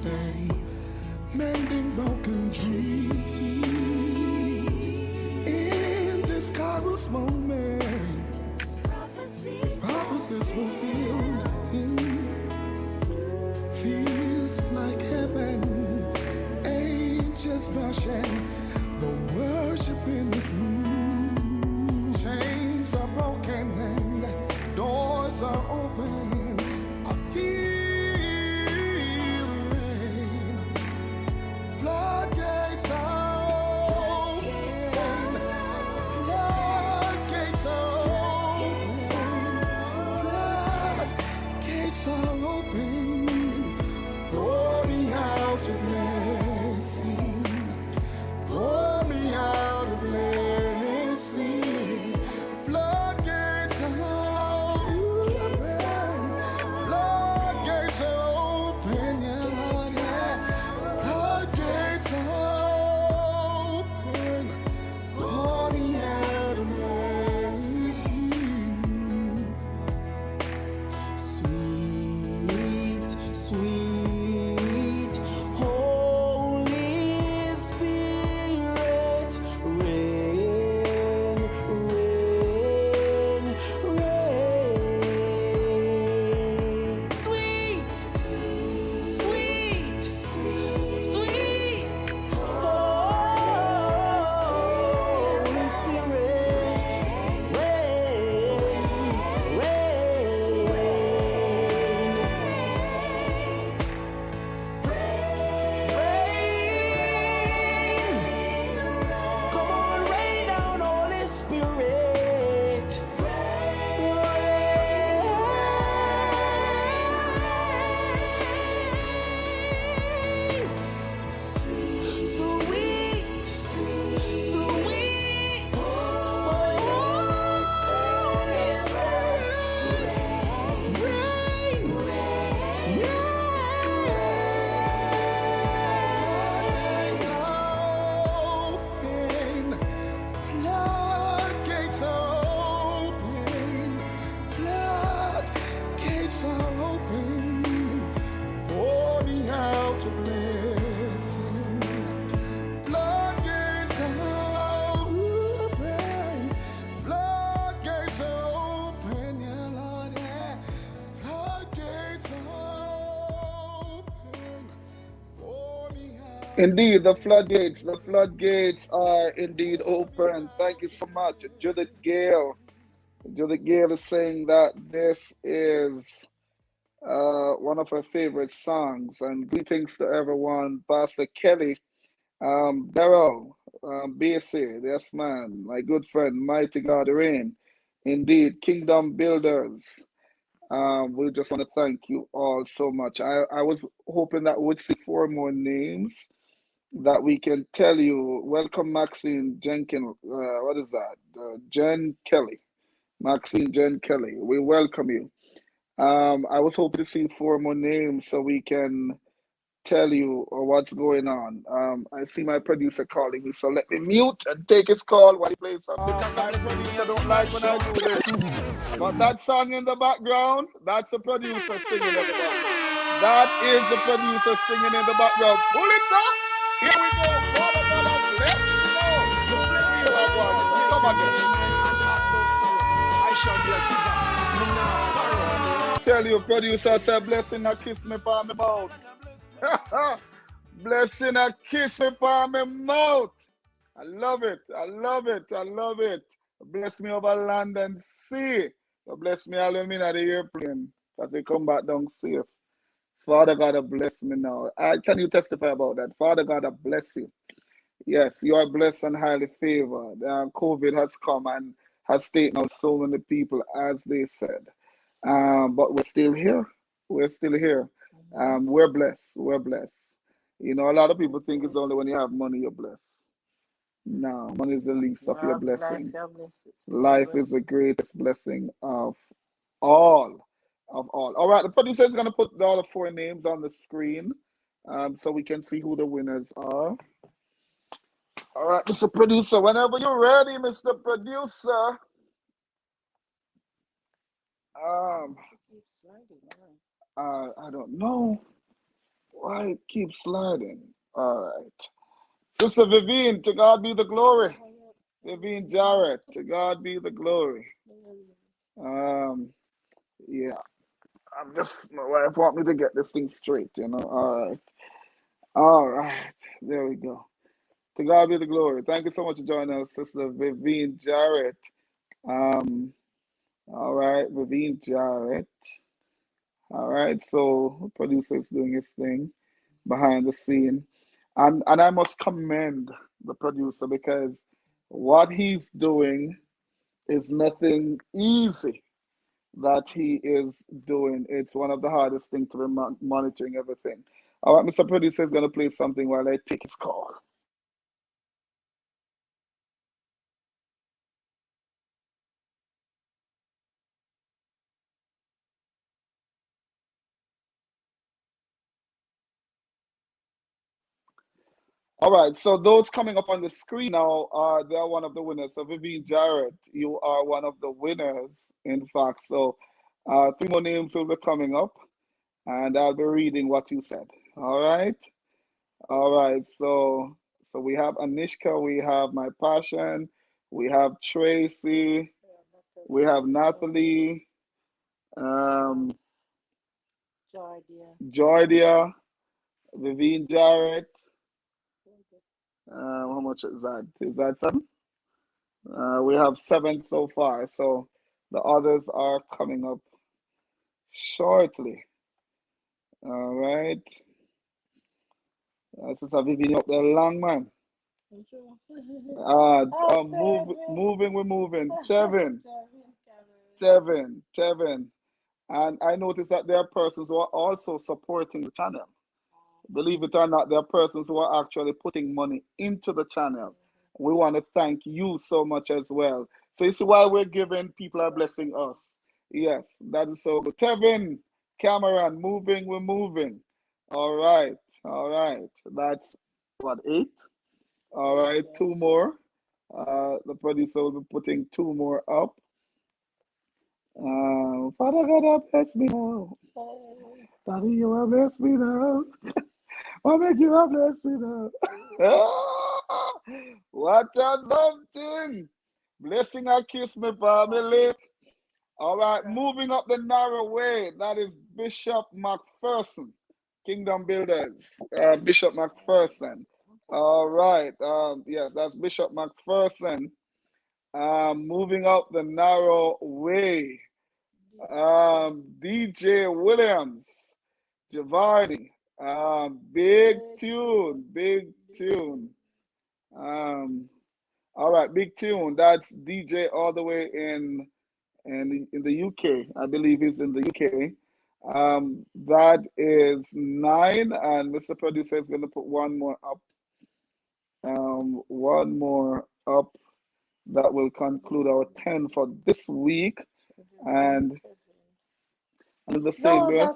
day, mending broken dreams. In this Kairos moment, prophecies fulfilled. Feels like heaven, angels rushing, the worship in this room. Chains are broken and doors are open. I feel rain. Floodgates are open. Floodgates are open. Floodgates are open. Pour me out a blessing. Pour me out a blessing. Floodgates are open. Floodgates are open, yeah, Lord, yeah. Floodgates are open. Pour me out a blessing. Sweet, sweet Holy Spirit, rain, rain, rain. Sweet, sweet, sweet Holy Spirit, rain, rain. Come on, rain down, Holy Spirit. Rain. Sweet, sweet Holy Spirit. Rain, rain. Floodgates are open. Floodgates are open. Pour me out a blessing. Floodgates are open. Floodgates are open, yeah, Lord, yeah. Floodgates are open. Pour me out. Indeed, the floodgates are indeed open. Thank you so much, Judith Gale. Judith Gale is saying that this is one of her favorite songs. And greetings to everyone. Pastor Kelly, Beryl, BC, yes, man, my good friend, Mighty God Reign. Indeed, Kingdom Builders. We just want to thank you all so much. I was hoping that we'd see 4 more names that we can tell you. Welcome, Maxine Jenkins. What is that? Jen Kelly. Maxine Jen Kelly. We welcome you. I was hoping to see 4 more names so we can tell you what's going on. I see my producer calling me, so let me mute and take his call while he plays some. My producer don't like when I do this. But that song in the background, that's the producer singing, everybody. That is the producer singing in the background. Pull it up. Here we go. Father God, let's go. Come again. Tell you, producer said, blessing a kiss me for my mouth. Blessing a kiss me for my mouth. I love it. I love it. I love it. Bless me over land and sea. Bless me all when me in the airplane. Because they come back down safe. Father God, bless me now. Can you testify about that? Father God, bless you. Yes, you are blessed and highly favored. COVID has come and has taken out so many people, as they said. But we're still here. We're still here. We're blessed. We're blessed. You know, a lot of people think it's only when you have money you're blessed. No, money is the least of your blessing. Life is the greatest blessing of all. Of all. All right, the producer is going to put all the 4 names on the screen so we can see who the winners are. All right, Mr. Producer, whenever you're ready, Mr. Producer. I don't know. Why it keeps sliding? All right. Sister Vivian, to God be the glory. Vivian Jarrett, to God be the glory. Um, yeah. My wife want me to get this thing straight, you know. All right. All right. There we go. To God be the glory. Thank you so much for joining us, Sister Vivian Jarrett. Um, all right, Vivian Jarrett. All right, so producer is doing his thing behind the scene. And I must commend the producer because what he's doing is nothing easy that he is doing. It's one of the hardest things to be monitoring everything. All right, Mr. Producer is going to play something while I take his call. All right, so those coming up on the screen now are they are one of the winners. So Vivian Jarrett, you are one of the winners, in fact. So three more names will be coming up, and I'll be reading what you said. All right, all right. So we have Anishka, we have My Passion, we have Tracy, we have Natalie, um, Jordia, Vivian Jarrett. How much is that? Is that seven? We have seven so far, so the others are coming up shortly. All right. Sister Vivian up there, long man. Moving, we're moving. Tevin. And I noticed that there are persons who are also supporting the channel. Believe it or not, there are persons who are actually putting money into the channel. We want to thank you so much as well. So you see why we're giving, people are blessing us. Yes, that is so good. Kevin, Cameron, moving, we're moving. All right, all right. That's what, eight? All right, two more. The producer will be putting two more up. Father God, bless me now. Daddy, you have blessed me now. What make you have blessed me now? What a something! Blessing I kiss my family. All right, moving up the narrow way. That is Bishop McPherson, Kingdom Builders. Bishop McPherson. All right. Yes, that's Bishop McPherson. Moving up the narrow way. DJ Williams, Javardi. Big tune. All right, big tune. That's DJ all the way in the UK. I believe he's in the UK. That is 9, and Mr. Producer is going to put one more up. One more up. That will conclude our 10 for this week. And the same way.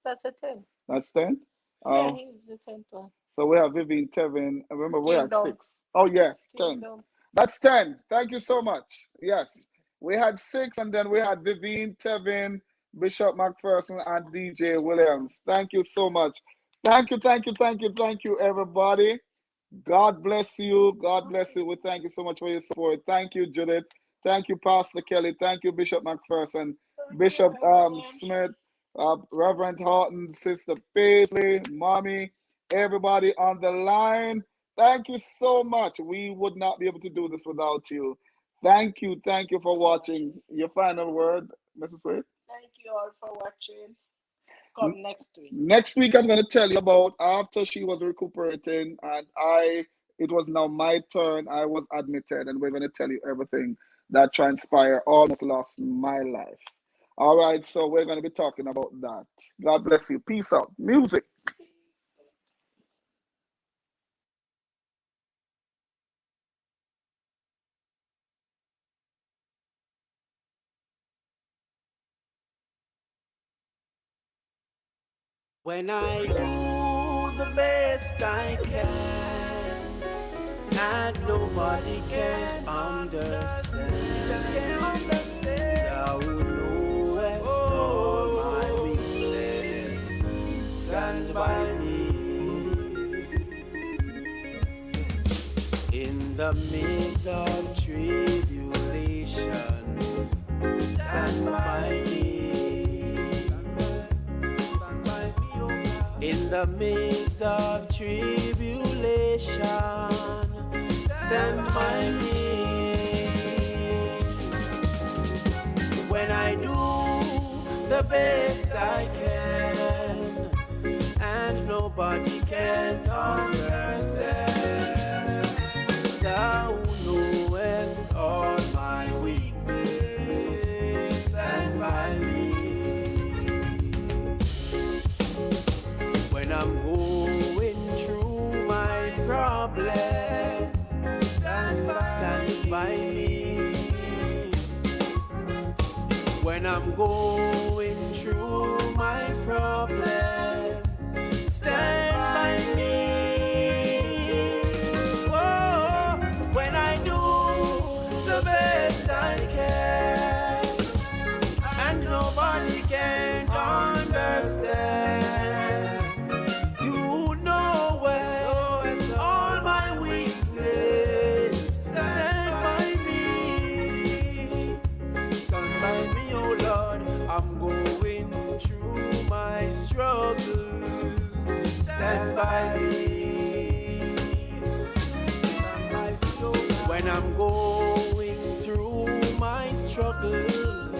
That's a 10. That's 10? Yeah, he's the 10th one. So we have Vivian, Tevin. Remember, we're at Kingdom. 6. Oh, yes, 10. Kingdom. That's 10. Thank you so much. Yes. We had 6, and then we had Vivian, Tevin, Bishop McPherson, and DJ Williams. Thank you so much. Thank you, everybody. God bless you. God bless you. We thank you so much for your support. Thank you, Judith. Thank you, Pastor Kelly. Thank you, Bishop McPherson, Bishop Smith, Reverend Horton, Sister Paisley, Mommy, everybody on the line. Thank you so much. We would not be able to do this without you. Thank you for watching. Your final word, Mrs. Wade? Thank you all for watching. Come next week. Next week, I'm going to tell you about after she was recuperating, and it was now my turn. I was admitted, and we're going to tell you everything that transpired. Almost lost my life. All right, so we're going to be talking about that. God bless you. Peace out. Music. When I do the best I can, and nobody can understand. Just can't understand. Thou knowest all my weakness. Stand by me. the midst of tribulation, stand by me. In the midst of tribulation, stand by me. When I do the best I can, and nobody can understand, thou knowest all my weakness, stand by me. When I'm going through my problems, stand by me. When I'm going through my problems, stand by me. Oh, when I do the best I can, and nobody can understand, you know where all my weakness, stand by me. Stand by me, oh Lord, I'm going through my struggles, stand by me. Stand by me, oh Lord. When I'm going through my struggles,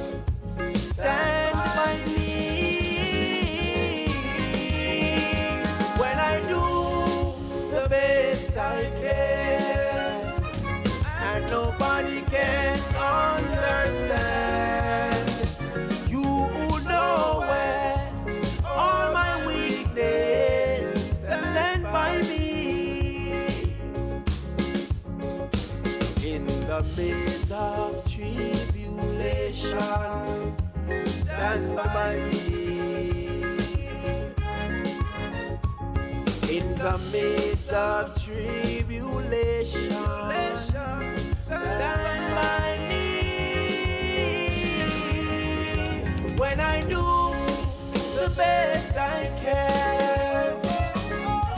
stand by me. When I do the best I can, and nobody can understand, you know best all my weakness, stand by me. In the midst of tribulation, stand by me. In the midst of tribulation, stand by me. When I do the best I can,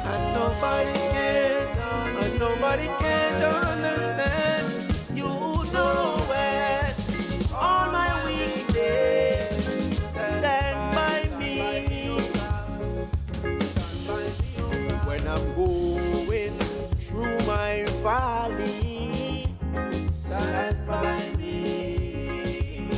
and nobody can understand, you know best all my weakness, stand by me. When I'm going through my valley, stand by me.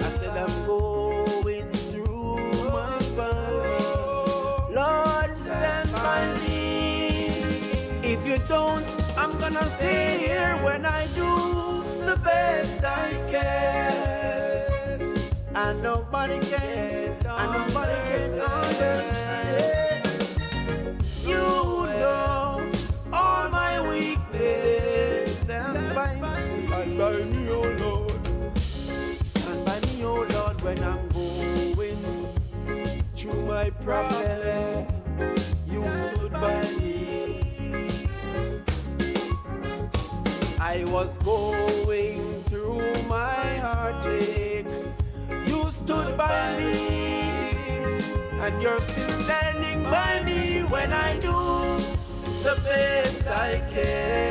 I said I'm going through my valley, Lord, stand by me. If you don't, I'm gonna stay here when I do the best I can, and nobody can understand. You know all my weakness, stand by me, oh Lord. Stand by me, oh Lord, when I'm going through my problems, you stood by me. I was going through my heartache, you stood by me, and you're still standing by me when I do the best I can.